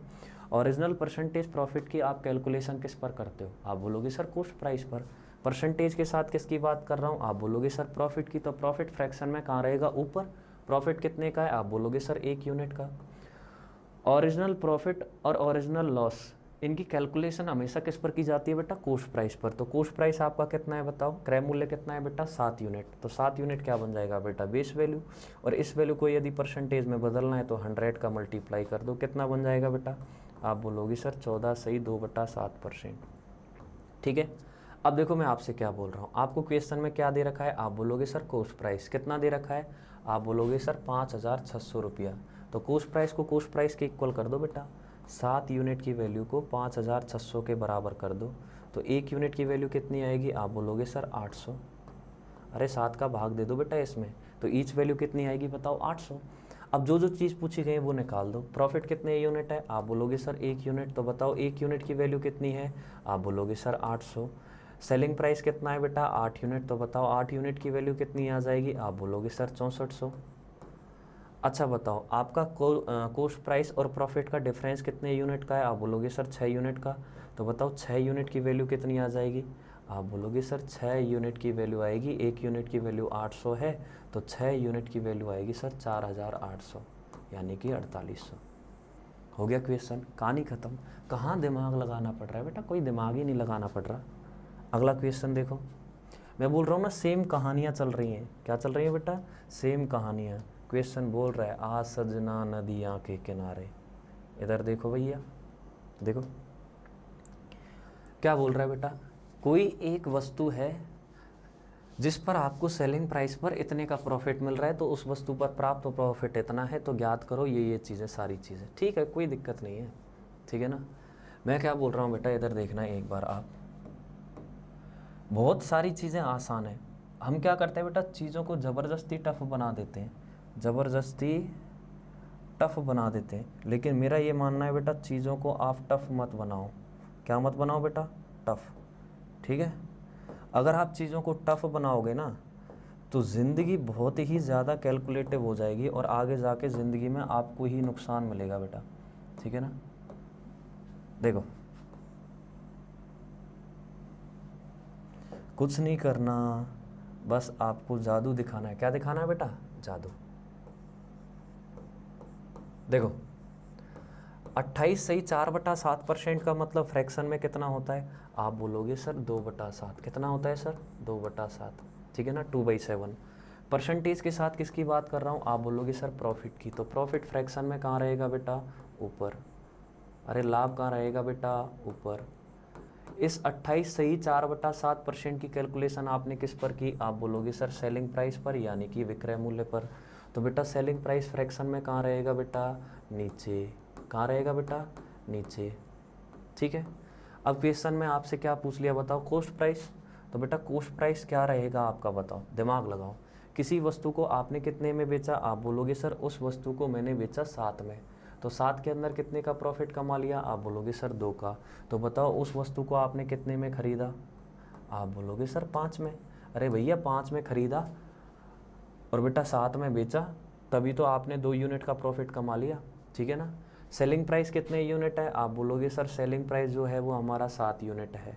ओरिजिनल परसेंटेज प्रॉफिट की आप कैलकुलेशन किस पर करते हो, आप बोलोगे सर कॉस्ट प्राइस पर। परसेंटेज के साथ किसकी बात कर रहा हूँ, आप बोलोगे सर प्रॉफिट की, तो प्रॉफिट फ्रैक्शन में कहाँ रहेगा, ऊपर। प्रॉफिट कितने का है, आप बोलोगे सर 1 यूनिट का। ओरिजिनल प्रॉफिट और ओरिजिनल लॉस, इनकी कैलकुलेशन हमेशा किस पर की जाती है बेटा, कॉस्ट प्राइस पर। तो कॉस्ट प्राइस आपका कितना है बताओ, क्रय मूल्य कितना है बेटा 7 यूनिट, तो 7 यूनिट क्या बन जाएगा बेटा बेस वैल्यू, और इस वैल्यू को यदि परसेंटेज में बदलना है तो 100 का मल्टीप्लाई कर दो, कितना बन जाएगा बेटा, आप बोलोगे सर 14 सही 2/7%। ठीक है। अब देखो मैं आपसे क्या बोल रहा हूँ, आपको क्वेश्चन में क्या दे रखा है, आप बोलोगे सर कॉस्ट प्राइस कितना दे रखा है, आप बोलोगे सर 5,600 रुपया, तो कॉस्ट प्राइस को कॉस्ट प्राइस के इक्वल कर दो बेटा, 7 यूनिट की वैल्यू को 5,600 के बराबर कर दो, तो 1 यूनिट की वैल्यू कितनी आएगी, आप बोलोगे सर 800। अरे 7 का भाग दे दो बेटा इसमें, तो ईच वैल्यू कितनी आएगी बताओ 800। अब जो जो चीज़ पूछी गई है वो निकाल दो। प्रॉफिट कितने यूनिट है, आप बोलोगे सर 1 यूनिट, तो बताओ 1 यूनिट की वैल्यू कितनी है, आप बोलोगे सर 800। सेलिंग प्राइस कितना है बेटा 8 यूनिट, तो बताओ 8 यूनिट की वैल्यू कितनी आ जाएगी, आप बोलोगे सर 6400। अच्छा बताओ आपका कॉस्ट प्राइस और प्रॉफिट का डिफरेंस कितने यूनिट का है, आप बोलोगे सर 6 यूनिट का, तो बताओ 6 यूनिट की वैल्यू कितनी आ जाएगी, आप बोलोगे सर 6 यूनिट की वैल्यू आएगी, 1 यूनिट की वैल्यू 800 है, तो 6 यूनिट की वैल्यू आएगी सर 4800, यानी कि 4800। हो गया क्वेश्चन, कहानी ख़त्म। कहाँ दिमाग लगाना पड़ रहा है बेटा, कोई दिमाग ही नहीं लगाना पड़ रहा। अगला क्वेश्चन देखो, मैं बोल रहा हूँ ना सेम कहानियाँ चल रही हैं, क्या चल रही हैं बेटा, सेम कहानियाँ। क्वेश्चन बोल रहा है आ सजना नदियाँ के किनारे, इधर देखो भैया, देखो क्या बोल रहा है बेटा, कोई एक वस्तु है जिस पर आपको सेलिंग प्राइस पर इतने का प्रॉफिट मिल रहा है, तो उस वस्तु पर प्राप्त प्रॉफिट इतना है, तो ज्ञात करो ये चीज़ें सारी चीज़ें। ठीक है, कोई दिक्कत नहीं है, ठीक है ना। मैं क्या बोल रहा हूँ बेटा, इधर देखना एक बार आप, बहुत सारी चीज़ें आसान है, हम क्या करते हैं बेटा, चीज़ों को ज़बरदस्ती टफ बना देते हैं, ज़बरदस्ती टफ बना देते हैं। लेकिन मेरा ये मानना है बेटा, चीज़ों को आप टफ मत बनाओ। क्या मत बनाओ बेटा, टफ। ठीक है, अगर आप चीज़ों को टफ बनाओगे ना तो ज़िंदगी बहुत ही ज़्यादा कैलकुलेटिव हो जाएगी और आगे जाके ज़िंदगी में आपको ही नुकसान मिलेगा बेटा, ठीक है ना। देखो कुछ नहीं करना, बस आपको जादू दिखाना है। क्या दिखाना है बेटा, जादू। देखो 28 सही 4/7% का मतलब फ्रैक्शन में कितना होता है, आप बोलोगे सर 2/7। कितना होता है सर, 2/7, ठीक है ना, 2/7। परसेंटेज के साथ किसकी बात कर रहा हूँ, आप बोलोगे सर प्रॉफिट की, तो प्रॉफिट फ्रैक्शन में कहाँ रहेगा बेटा, ऊपर। अरे लाभ कहाँ रहेगा बेटा, ऊपर। इस 28 सही 4/7% की कैलकुलेशन आपने किस पर की, आप बोलोगे सर सेलिंग प्राइस पर, यानी कि विक्रय मूल्य पर। तो बेटा सेलिंग प्राइस फ्रैक्शन में कहाँ रहेगा बेटा, नीचे। कहाँ रहेगा बेटा, नीचे, ठीक है। अब क्वेश्चन में आपसे क्या पूछ लिया बताओ, कॉस्ट प्राइस। तो बेटा कॉस्ट प्राइस क्या रहेगा आपका, बताओ, दिमाग लगाओ। किसी वस्तु को आपने कितने में बेचा, आप बोलोगे सर उस वस्तु को मैंने बेचा 7 में, तो 7 के अंदर कितने का प्रॉफिट कमा लिया, आप बोलोगे सर 2 का। तो बताओ उस वस्तु को आपने कितने में ख़रीदा, आप बोलोगे सर 5 में। अरे भैया 5 में ख़रीदा और बेटा 7 में बेचा, तभी तो आपने 2 यूनिट का प्रॉफिट कमा लिया, ठीक है ना। सेलिंग प्राइस कितने यूनिट है, आप बोलोगे सर सेलिंग प्राइस जो है वो हमारा 7 यूनिट है।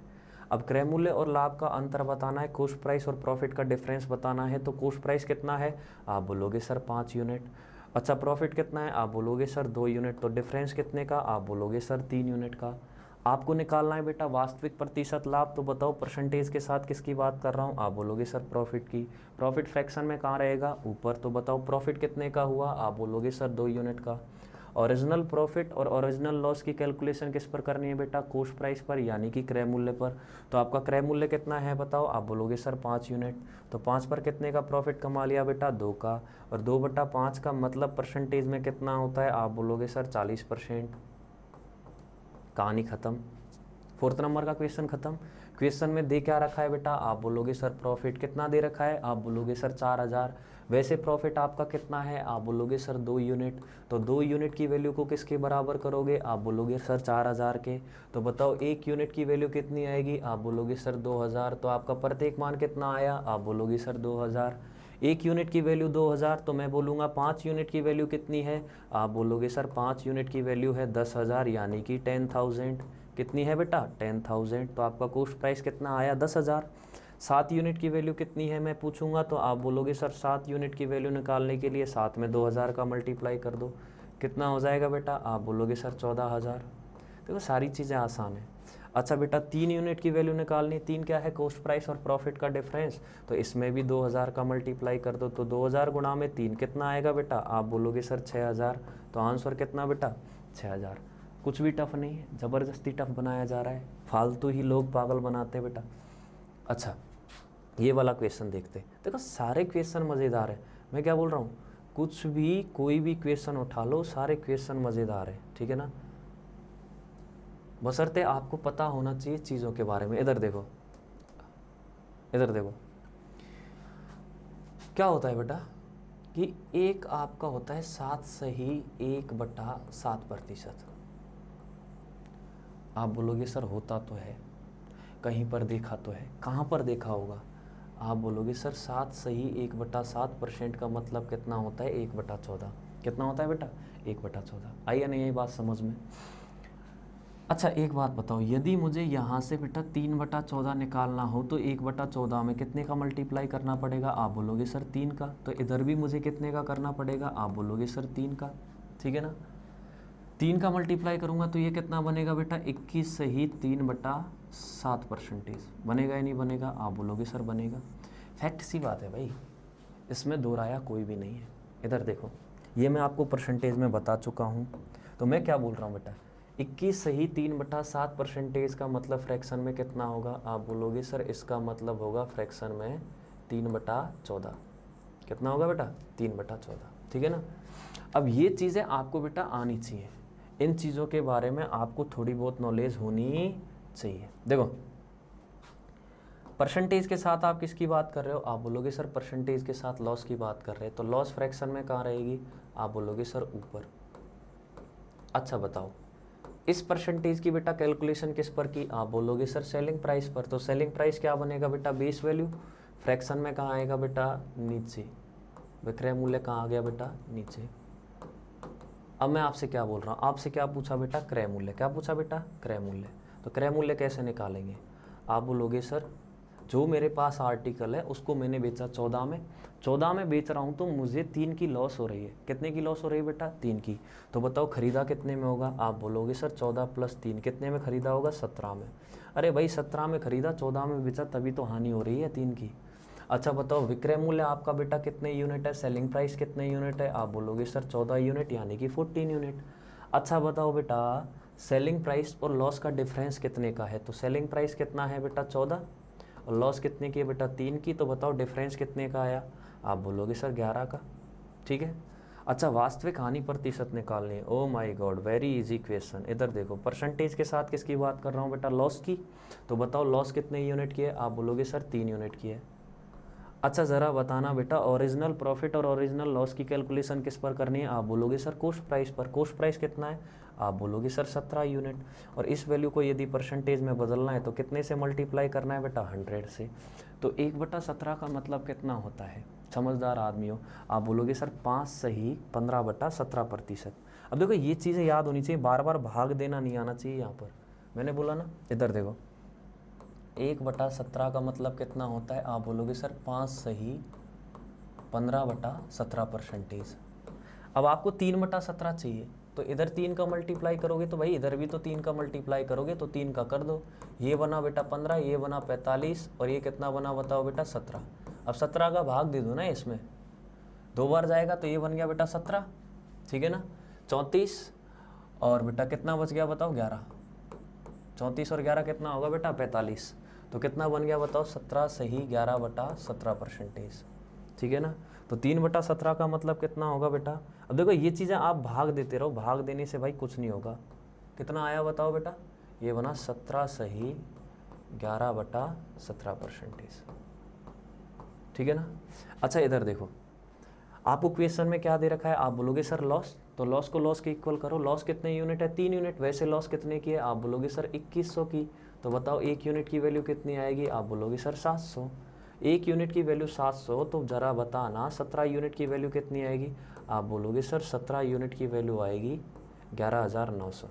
अब क्रय मूल्य और लाभ का अंतर बताना है, कॉस्ट प्राइस और प्रॉफिट का डिफरेंस बताना है, तो कॉस्ट प्राइस कितना है, आप बोलोगे सर 5 यूनिट। अच्छा प्रॉफिट कितना है, आप बोलोगे सर 2 यूनिट, तो डिफरेंस कितने का, आप बोलोगे सर 3 यूनिट का। आपको निकालना है बेटा वास्तविक प्रतिशत लाभ, तो बताओ परसेंटेज के साथ किसकी बात कर रहा हूँ, आप बोलोगे सर प्रॉफिट की। प्रॉफिट फ्रैक्शन में कहाँ रहेगा, ऊपर, तो बताओ प्रॉफिट कितने का हुआ, आप बोलोगे सर 2 यूनिट का। ओरिजिनल प्रॉफिट और ओरिजिनल लॉस की कैलकुलेशन किस पर करनी है बेटा, कॉस्ट प्राइस पर, यानी कि क्रय मूल्य पर। तो आपका क्रय मूल्य कितना है बताओ, आप बोलोगे सर 5 यूनिट। तो 5 पर कितने का प्रॉफिट कमा लिया बेटा, 2 का। और 2/5 का मतलब परसेंटेज में कितना होता है, आप बोलोगे सर 40%। कहानी खत्म। 4th नंबर का क्वेश्चन खत्म। क्वेश्चन में दे क्या रखा है बेटा, आप बोलोगे सर प्रॉफिट कितना दे रखा है, आप बोलोगे सर 4000। वैसे प्रॉफिट आपका कितना है, आप बोलोगे सर 2 यूनिट। तो 2 यूनिट की वैल्यू को किसके बराबर करोगे, आप बोलोगे सर 4000 के। तो बताओ 1 यूनिट की वैल्यू कितनी आएगी, आप बोलोगे सर 2000। तो आपका प्रत्येक मान कितना आया, आप बोलोगे सर 2000। 1 यूनिट की वैल्यू 2000, तो मैं बोलूँगा 5 यूनिट की वैल्यू कितनी है, आप बोलोगे सर 5 यूनिट की वैल्यू है 10,000, यानी कि 10,000। कितनी है बेटा, 10,000। तो आपका कॉस्ट प्राइस कितना आया, 10,000। 7 यूनिट की वैल्यू कितनी है मैं पूछूंगा, तो आप बोलोगे सर 7 यूनिट की वैल्यू निकालने के लिए 7 में 2000 का मल्टीप्लाई कर दो, कितना हो जाएगा बेटा, आप बोलोगे सर 14,000। देखो सारी चीज़ें आसान है। अच्छा बेटा 3 यूनिट की वैल्यू निकालनी, 3 क्या है, कॉस्ट प्राइस और प्रॉफिट का डिफरेंस। तो इसमें भी 2000 का मल्टीप्लाई कर दो, तो 2000 गुणा में 3 कितना आएगा बेटा, आप बोलोगे सर 6000। तो आंसर कितना बेटा, 6000। कुछ भी टफ नहीं है, ज़बरदस्ती टफ बनाया जा रहा है, फालतू ही लोग पागल बनाते हैं बेटा। अच्छा ये वाला क्वेश्चन देखते हैं। देखो सारे क्वेश्चन मज़ेदार है, मैं क्या बोल रहा हूँ, कुछ भी कोई भी क्वेश्चन उठा लो, सारे क्वेश्चन मज़ेदार है, ठीक है ना, बशर्ते आपको पता होना चाहिए चीज़ों के बारे में। इधर देखो, इधर देखो क्या होता है बेटा कि एक आपका होता है 7 सही 1/7%। आप बोलोगे सर होता तो है, कहीं पर देखा तो है, कहाँ पर देखा होगा, आप बोलोगे सर 7 सही 1/7% का मतलब कितना होता है, 1/14। कितना होता है बेटा, 1/14। आई या नहीं आई बात समझ में। अच्छा एक बात बताओ, यदि मुझे यहाँ से बेटा 3/14 निकालना हो तो 1/14 में कितने का मल्टीप्लाई करना पड़ेगा, आप बोलोगे सर 3 का। तो इधर भी मुझे कितने का करना पड़ेगा, आप बोलोगे सर 3 का, ठीक है ना। 3 का मल्टीप्लाई करूँगा तो ये कितना बनेगा बेटा, 21 सही 3/7% बनेगा या नहीं बनेगा, आप बोलोगे सर बनेगा। फैक्ट सी बात है भाई, इसमें दो राया कोई भी नहीं है। इधर देखो, ये मैं आपको परसेंटेज में बता चुका हूँ। तो मैं क्या बोल रहा हूँ बेटा, 21 सही 3/7% का मतलब फ्रैक्शन में कितना होगा, आप बोलोगे सर इसका मतलब होगा फ्रैक्शन में 3/14। कितना होगा बेटा, 3/14, ठीक है ना। अब ये चीज़ें आपको बेटा आनी चाहिए, इन चीज़ों के बारे में आपको थोड़ी बहुत नॉलेज होनी चाहिए। देखो परसेंटेज के साथ आप किसकी बात कर रहे हो, आप बोलोगे सर परसेंटेज के साथ लॉस की बात कर रहे हैं, तो लॉस फ्रैक्शन में कहाँ रहेगी, आप बोलोगे सर ऊपर। अच्छा बताओ इस परसेंटेज की बेटा कैलकुलेशन किस पर की, आप बोलोगे सर सेलिंग प्राइस पर। तो सेलिंग प्राइस क्या बनेगा बेटा, बेस वैल्यू। फ्रैक्शन में कहाँ आएगा बेटा, नीचे। विक्रय मूल्य कहाँ आ गया बेटा, नीचे। अब मैं आपसे क्या बोल रहा हूँ, आपसे क्या पूछा बेटा, क्रय मूल्य। क्या पूछा बेटा, क्रय मूल्य। तो क्रय मूल्य कैसे निकालेंगे, आप बोलोगे सर जो मेरे पास आर्टिकल है उसको मैंने बेचा 14 में, 14 में बेच रहा हूँ तो मुझे 3 की लॉस हो रही है। कितने की लॉस हो रही है बेटा, 3 की। तो बताओ खरीदा कितने में होगा, आप बोलोगे सर 14 + 3 कितने में खरीदा होगा, 17 में। अरे भाई 17 में खरीदा, 14 में बेचा, तभी तो हानि हो रही है 3 की। अच्छा बताओ विक्रय मूल्य आपका बेटा कितने यूनिट है, सेलिंग प्राइस कितने यूनिट है, आप बोलोगे सर 14 यूनिट यानी कि 14 यूनिट। अच्छा बताओ बेटा सेलिंग प्राइस और लॉस का डिफरेंस कितने का है, तो सेलिंग प्राइस कितना है बेटा 14 और लॉस कितने की है बेटा 3 की। तो बताओ डिफरेंस कितने का आया, आप बोलोगे सर 11 का, ठीक है। अच्छा वास्तविक हानि प्रतिशत निकालनी है, oh my God very easy question. इधर देखो परसेंटेज के साथ किसकी बात कर रहा हूँ बेटा, लॉस की। तो बताओ लॉस कितने यूनिट की है, आप बोलोगे सर 3 यूनिट की है। अच्छा ज़रा बताना बेटा ओरिजिनल प्रॉफिट और ओरिजिनल लॉस की कैलकुलेशन किस पर करनी है, आप बोलोगे सर कॉस्ट प्राइस पर। कॉस्ट प्राइस कितना है, आप बोलोगे सर 17 यूनिट। और इस वैल्यू को यदि परसेंटेज में बदलना है तो कितने से मल्टीप्लाई करना है बेटा, 100 से। तो 1/17 का मतलब कितना होता है, समझदार आदमी हो, आप बोलोगे सर 5 सही 15/17%। अब देखो ये चीज़ें याद होनी चाहिए, बार बार भाग देना नहीं आना चाहिए यहाँ पर। मैंने बोला ना, इधर देखो 1/17 का मतलब कितना होता है, आप बोलोगे सर 5 सही 15/17%। अब आपको 3/17 चाहिए, तो इधर 3 का मल्टीप्लाई करोगे तो भाई इधर भी तो 3 का मल्टीप्लाई करोगे, तो 3 का कर दो। ये बना बेटा 15, ये बना 45 और ये कितना बना बताओ बेटा 17। अब 17 का भाग दे दो ना, इसमें 2 बार जाएगा तो ये बन गया बेटा 17, ठीक है ना। 34 और बेटा कितना बच गया बताओ 11, 34 और 11 कितना होगा बेटा 45। तो कितना बन गया बताओ 17 सही 11/17%। ठीक है ना। तो 3/17 का मतलब कितना होगा बेटा। अब देखो ये चीज़ें आप भाग देते रहो, भाग देने से भाई कुछ नहीं होगा। कितना आया बताओ बेटा, ये बना 17 सही 11/17%। ठीक है ना। अच्छा इधर देखो, आपको क्वेश्चन में क्या दे रखा है, आप बोलोगे सर लॉस, तो लॉस को लॉस के इक्वल करो। लॉस कितने यूनिट है 3 यूनिट, वैसे लॉस कितने की है, आप बोलोगे सर 2100 की। तो बताओ एक यूनिट की वैल्यू कितनी आएगी, आप बोलोगे सर 700। एक यूनिट की वैल्यू 700, तो ज़रा बताना 17 यूनिट की वैल्यू कितनी आएगी, आप बोलोगे सर 17 यूनिट की वैल्यू आएगी 11,900।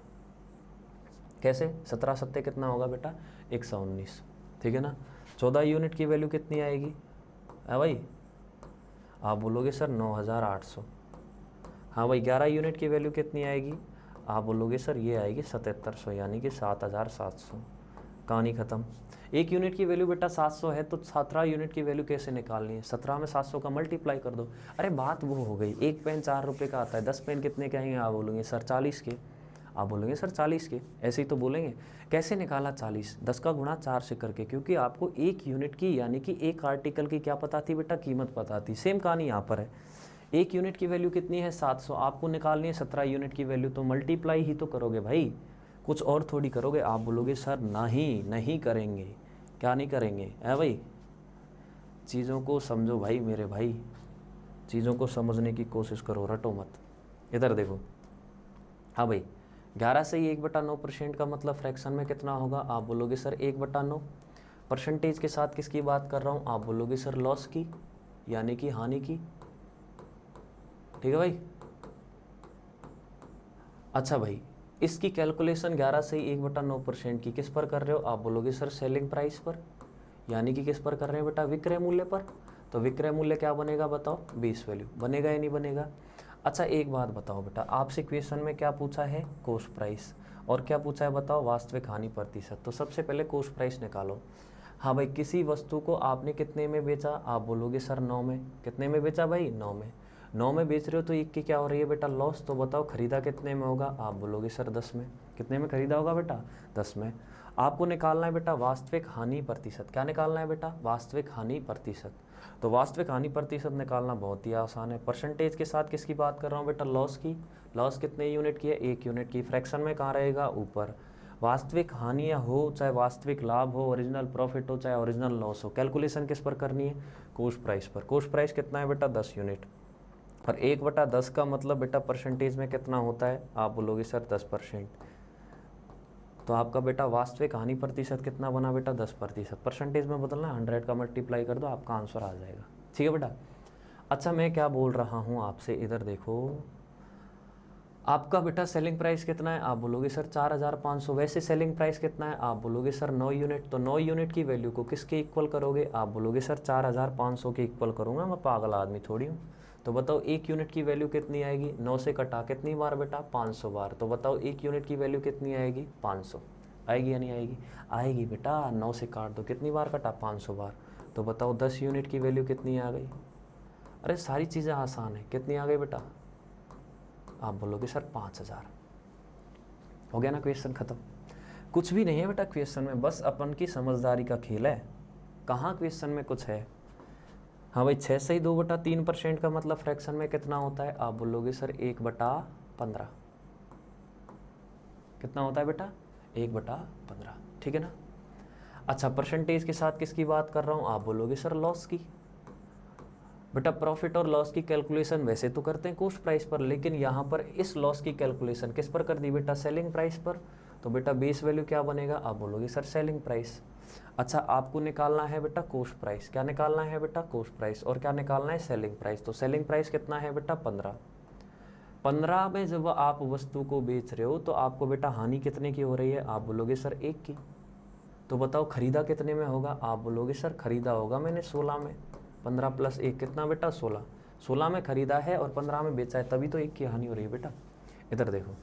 कैसे, 17 सत्ते कितना होगा बेटा 119। ठीक है ना। 14 यूनिट की वैल्यू कितनी आएगी है भाई, आप बोलोगे सर 9,800। हाँ भाई 11 यूनिट की वैल्यू कितनी आएगी, आप बोलोगे सर ये आएगी 7700, यानी कि 7,700। कहानी ख़त्म। एक यूनिट की वैल्यू बेटा 700 है, तो 17 यूनिट की वैल्यू कैसे निकालनी है, 17 में 700 का मल्टीप्लाई कर दो। अरे बात वो हो गई, एक पेन 4 रुपये का आता है, 10 पेन कितने के आएंगे, आप बोलोगे सर 40 के। आप बोलेंगे सर 40 के, ऐसे ही तो बोलेंगे। कैसे निकाला 40, 10 का गुणा 4 से करके, क्योंकि आपको एक यूनिट की यानी कि एक आर्टिकल की क्या पता थी बेटा, कीमत पता थी। सेम कहानी यहाँ पर है, एक यूनिट की वैल्यू कितनी है 700, आपको निकालनी है 17 यूनिट की वैल्यू, तो मल्टीप्लाई ही तो करोगे भाई, कुछ और थोड़ी करोगे। आप बोलोगे सर नहीं नहीं करेंगे, क्या नहीं करेंगे है भाई, चीज़ों को समझो भाई मेरे भाई, चीज़ों को समझने की कोशिश करो, रटो मत। इधर देखो, हाँ भाई 11 से ही 1/9% का मतलब फ्रैक्शन में कितना होगा, आप बोलोगे सर 1/9। परसेंटेज के साथ किसकी बात कर रहा हूँ, आप बोलोगे सर लॉस की, यानी कि हानि की। ठीक है भाई। अच्छा भाई, इसकी कैलकुलेशन 11 से ही 1/9% की किस पर कर रहे हो, आप बोलोगे सर सेलिंग प्राइस पर, यानी कि किस पर कर रहे हैं बेटा, विक्रय मूल्य पर। तो विक्रय मूल्य क्या बनेगा बताओ, 20 वैल्यू बनेगा या नहीं बनेगा। अच्छा एक बात बताओ बेटा, आपसे क्वेश्चन में क्या पूछा है, कॉस्ट प्राइस, और क्या पूछा है बताओ, वास्तविक हानि प्रतिशत। तो सबसे पहले कॉस्ट प्राइस निकालो। हाँ भाई, किसी वस्तु को आपने कितने में बेचा, आप बोलोगे सर 9 में। कितने में बेचा भाई, 9 में। 9 में बेच रहे हो तो एक की क्या हो रही है बेटा, लॉस। तो बताओ खरीदा कितने में होगा, आप बोलोगे सर 10 में। कितने में खरीदा होगा बेटा, 10 में। आपको निकालना है बेटा वास्तविक हानि प्रतिशत। क्या निकालना है बेटा, वास्तविक हानि प्रतिशत। तो वास्तविक हानि प्रतिशत निकालना बहुत ही आसान है। परसेंटेज के साथ किसकी बात कर रहा हूँ बेटा, लॉस की। लॉस कितने यूनिट की है, 1 यूनिट की। फ्रैक्शन में कहाँ रहेगा, ऊपर। वास्तविक हानियाँ हो चाहे वास्तविक लाभ हो, ओरिजिनल प्रॉफिट हो चाहे ओरिजिनल लॉस हो, कैलकुलेशन किस पर करनी है, कॉस्ट प्राइस पर। कॉस्ट प्राइस कितना है बेटा, 10 यूनिट। और 1/10 का मतलब बेटा परसेंटेज में कितना होता है, आप बोलोगे सर 10%। तो आपका बेटा वास्तविक हानि प्रतिशत कितना बना बेटा, 10%। परसेंटेज में बदलना है, 100 का मल्टीप्लाई कर दो, आपका आंसर आ जाएगा। ठीक है बेटा। अच्छा मैं क्या बोल रहा हूँ आपसे, इधर देखो, आपका बेटा सेलिंग प्राइस कितना है, आप बोलोगे सर 4,500। वैसे सेलिंग प्राइस कितना है, आप बोलोगे सर 9 यूनिट। तो 9 यूनिट की वैल्यू को किसके इक्वल करोगे, आप बोलोगे सर 4,500 के इक्वल करूँगा, मैं पागल आदमी थोड़ी हूँ। तो बताओ एक यूनिट की वैल्यू कितनी आएगी, 9 से कटा कितनी बार बेटा, 500 बार। तो बताओ एक यूनिट की वैल्यू कितनी आएगी, 500। आएगी या नहीं आएगी, आएगी बेटा। 9 से काट दो, कितनी बार कटा, 500 बार। तो बताओ 10 यूनिट की वैल्यू कितनी आ गई। अरे सारी चीज़ें आसान है, कितनी आ गई बेटा, आप बोलोगे सर 5,000। हो गया ना, क्वेश्चन खत्म। कुछ भी नहीं है बेटा क्वेश्चन में, बस अपन की समझदारी का खेल है। कहाँ क्वेश्चन में कुछ है। हाँ भाई 6 से ही 2/3% का मतलब फ्रैक्शन में कितना होता है, आप बोलोगे सर 1/15। कितना होता है बेटा, 1/15। ठीक है ना। अच्छा परसेंटेज के साथ किसकी बात कर रहा हूँ, आप बोलोगे सर लॉस की। बेटा प्रॉफिट और लॉस की कैलकुलेशन वैसे तो करते हैं कॉस्ट प्राइस पर, लेकिन यहाँ पर इस लॉस की कैलकुलेशन किस पर कर दी बेटा, सेलिंग प्राइस पर। तो बेटा बेस वैल्यू क्या बनेगा, आप बोलोगे सर सेलिंग प्राइस। अच्छा आपको निकालना है बेटा कॉस्ट प्राइस। क्या निकालना है बेटा, कॉस्ट प्राइस। और क्या निकालना है, सेलिंग प्राइस। तो सेलिंग प्राइस कितना है बेटा, 15। 15 में जब आप वस्तु को बेच रहे हो तो आपको बेटा हानि कितने की हो रही है, आप बोलोगे सर 1 की। तो बताओ खरीदा कितने में होगा, आप बोलोगे सर खरीदा होगा मैंने 16 में। 15 + 1 कितना बेटा, 16। 16 में खरीदा है और 15 में बेचा है, तभी तो 1 की हानि हो रही है बेटा। इधर देखो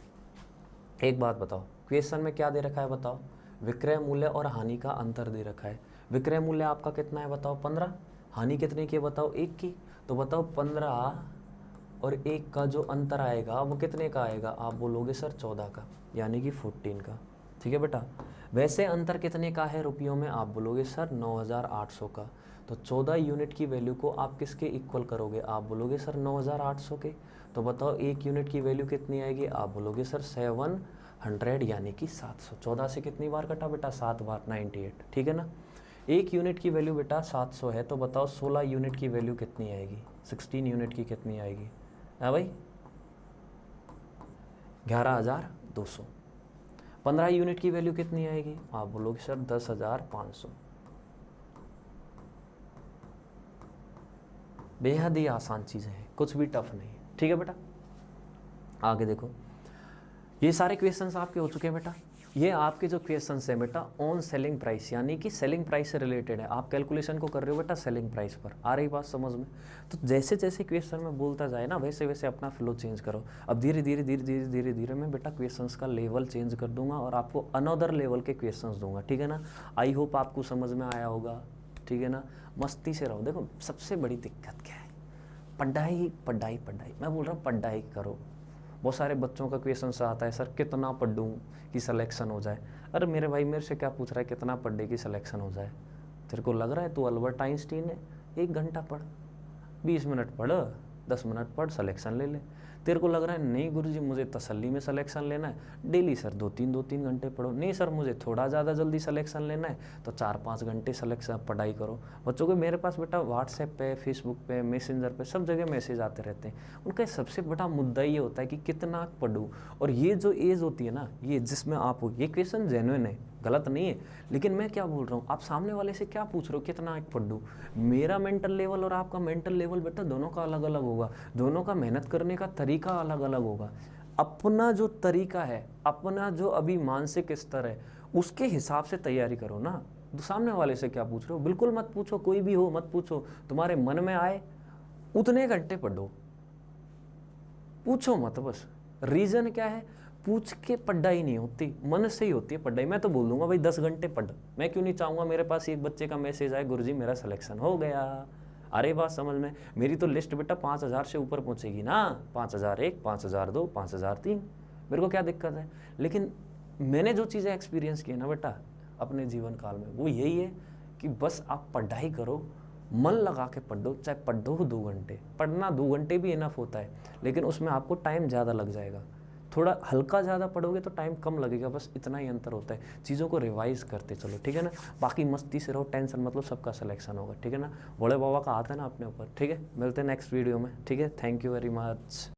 एक बात बताओ, क्वेश्चन में क्या दे रखा है बताओ, विक्रय मूल्य और हानि का अंतर दे रखा है। विक्रय मूल्य आपका कितना है बताओ, 15। हानि कितने की है बताओ, 1 की। तो बताओ 15 और एक का जो अंतर आएगा वो कितने का आएगा, आप बोलोगे सर 14 का, यानी कि 14 का। ठीक है बेटा। वैसे अंतर कितने का है रुपयों में, आप बोलोगे सर 9800 का। तो 14 यूनिट की वैल्यू को आप किसके इक्वल करोगे, आप बोलोगे सर 9800 के। तो बताओ एक यूनिट की वैल्यू कितनी आएगी, आप बोलोगे सर 700, यानी कि 700। 14 से कितनी बार कटा बेटा, 7 बार, 98। ठीक है ना। एक यूनिट की वैल्यू बेटा 700 है, तो बताओ 16 यूनिट की वैल्यू कितनी आएगी, 16 यूनिट की कितनी आएगी, हाँ भाई 11200। 15 यूनिट की वैल्यू कितनी आएगी, आप बोलोगे सर 10500। बेहद ही आसान चीज़ें हैं, कुछ भी टफ नहीं है। ठीक है बेटा। आगे देखो, ये सारे क्वेश्चंस आपके हो चुके हैं बेटा। ये आपके जो क्वेश्चंस हैं बेटा ऑन सेलिंग प्राइस, यानी कि सेलिंग प्राइस से रिलेटेड है। आप कैलकुलेशन को कर रहे हो बेटा सेलिंग प्राइस पर, आ रही बात समझ में। तो जैसे जैसे क्वेश्चन में बोलता जाए ना, वैसे वैसे अपना फ्लो चेंज करो। अब धीरे धीरे धीरे धीरे धीरे धीरे मैं बेटा क्वेश्चंस का लेवल चेंज कर दूंगा और आपको अनदर लेवल के क्वेश्चंस दूंगा। ठीक है ना। आई होप आपको समझ में आया होगा। ठीक है ना। मस्ती से रहो। देखो सबसे बड़ी दिक्कत क्या है, पढ़ाई पढ़ाई पढ़ाई। मैं बोल रहा हूँ पढ़ाई करो। बहुत सारे बच्चों का क्वेश्चन सा आता है, सर कितना पढ़ूं कि सिलेक्शन हो जाए। अरे मेरे भाई मेरे से क्या पूछ रहा है कितना पढ़े कि सिलेक्शन हो जाए। तेरे को लग रहा है तू अल्बर्ट आइंस्टीन है, 1 घंटा पढ़, 20 मिनट पढ़, 10 मिनट पढ़, सिलेक्शन ले ले। तेरे को लग रहा है नहीं गुरुजी मुझे तसल्ली में सिलेक्शन लेना है, डेली सर 2-3 घंटे पढ़ो। नहीं सर मुझे थोड़ा ज़्यादा जल्दी सिलेक्शन लेना है, तो 4-5 घंटे सिलेक्शन पढ़ाई करो। बच्चों को मेरे पास बेटा व्हाट्सएप पे, फेसबुक पे, मैसेंजर पे सब जगह मैसेज आते रहते हैं। उनका सबसे बड़ा मुद्दा ये होता है कि कितना पढ़ूँ। और ये जो एज होती है ना, ये जिसमें आप हो, ये क्वेश्चन जेन्युइन है, गलत नहीं है। लेकिन मैं क्या बोल रहा हूँ, आप सामने वाले से क्या पूछ रहे हो कितना पढ़ूँ। मेरा मेंटल लेवल और आपका मेंटल लेवल बेटा दोनों का अलग अलग होगा, दोनों का मेहनत करने का तरीका अलग अलग होगा। अपना जो तरीका है, अपना जो अभी मानसिक स्तर है, उसके हिसाब से तैयारी करो ना। तो सामने वाले से क्या पूछ रहे हो, बिल्कुल मत पूछो, कोई भी हो मत पूछो, तुम्हारे मन में आए उतने घंटे पढ़ो, पूछो मत। बस रीज़न क्या है, पूछ के पढ़ाई नहीं होती, मन से ही होती है पढ़ाई। मैं तो बोल दूंगा भाई 10 घंटे पढ़, मैं क्यों नहीं चाहूँगा मेरे पास एक बच्चे का मैसेज आए, गुरुजी मेरा सिलेक्शन हो गया। अरे बात समझ में। मेरी तो लिस्ट बेटा 5000 से ऊपर पहुँचेगी ना, 5001, 5002, 5003, मेरे को क्या दिक्कत है। लेकिन मैंने जो चीज़ें एक्सपीरियंस की है ना बेटा अपने जीवन काल में, वो यही है कि बस आप पढ़ाई करो, मन लगा के पढ़ो, चाहे पढ़ो 2 घंटे। पढ़ना 2 घंटे भी इनफ होता है, लेकिन उसमें आपको टाइम ज़्यादा लग जाएगा। थोड़ा हल्का ज़्यादा पढ़ोगे तो टाइम कम लगेगा, बस इतना ही अंतर होता है। चीज़ों को रिवाइज करते चलो, ठीक है ना। बाकी मस्ती से रहो, टेंशन मतलब सबका सिलेक्शन होगा, ठीक है ना। भोले बाबा का हाथ है ना अपने ऊपर। ठीक है, मिलते हैं नेक्स्ट वीडियो में। ठीक है, थैंक यू वेरी मच।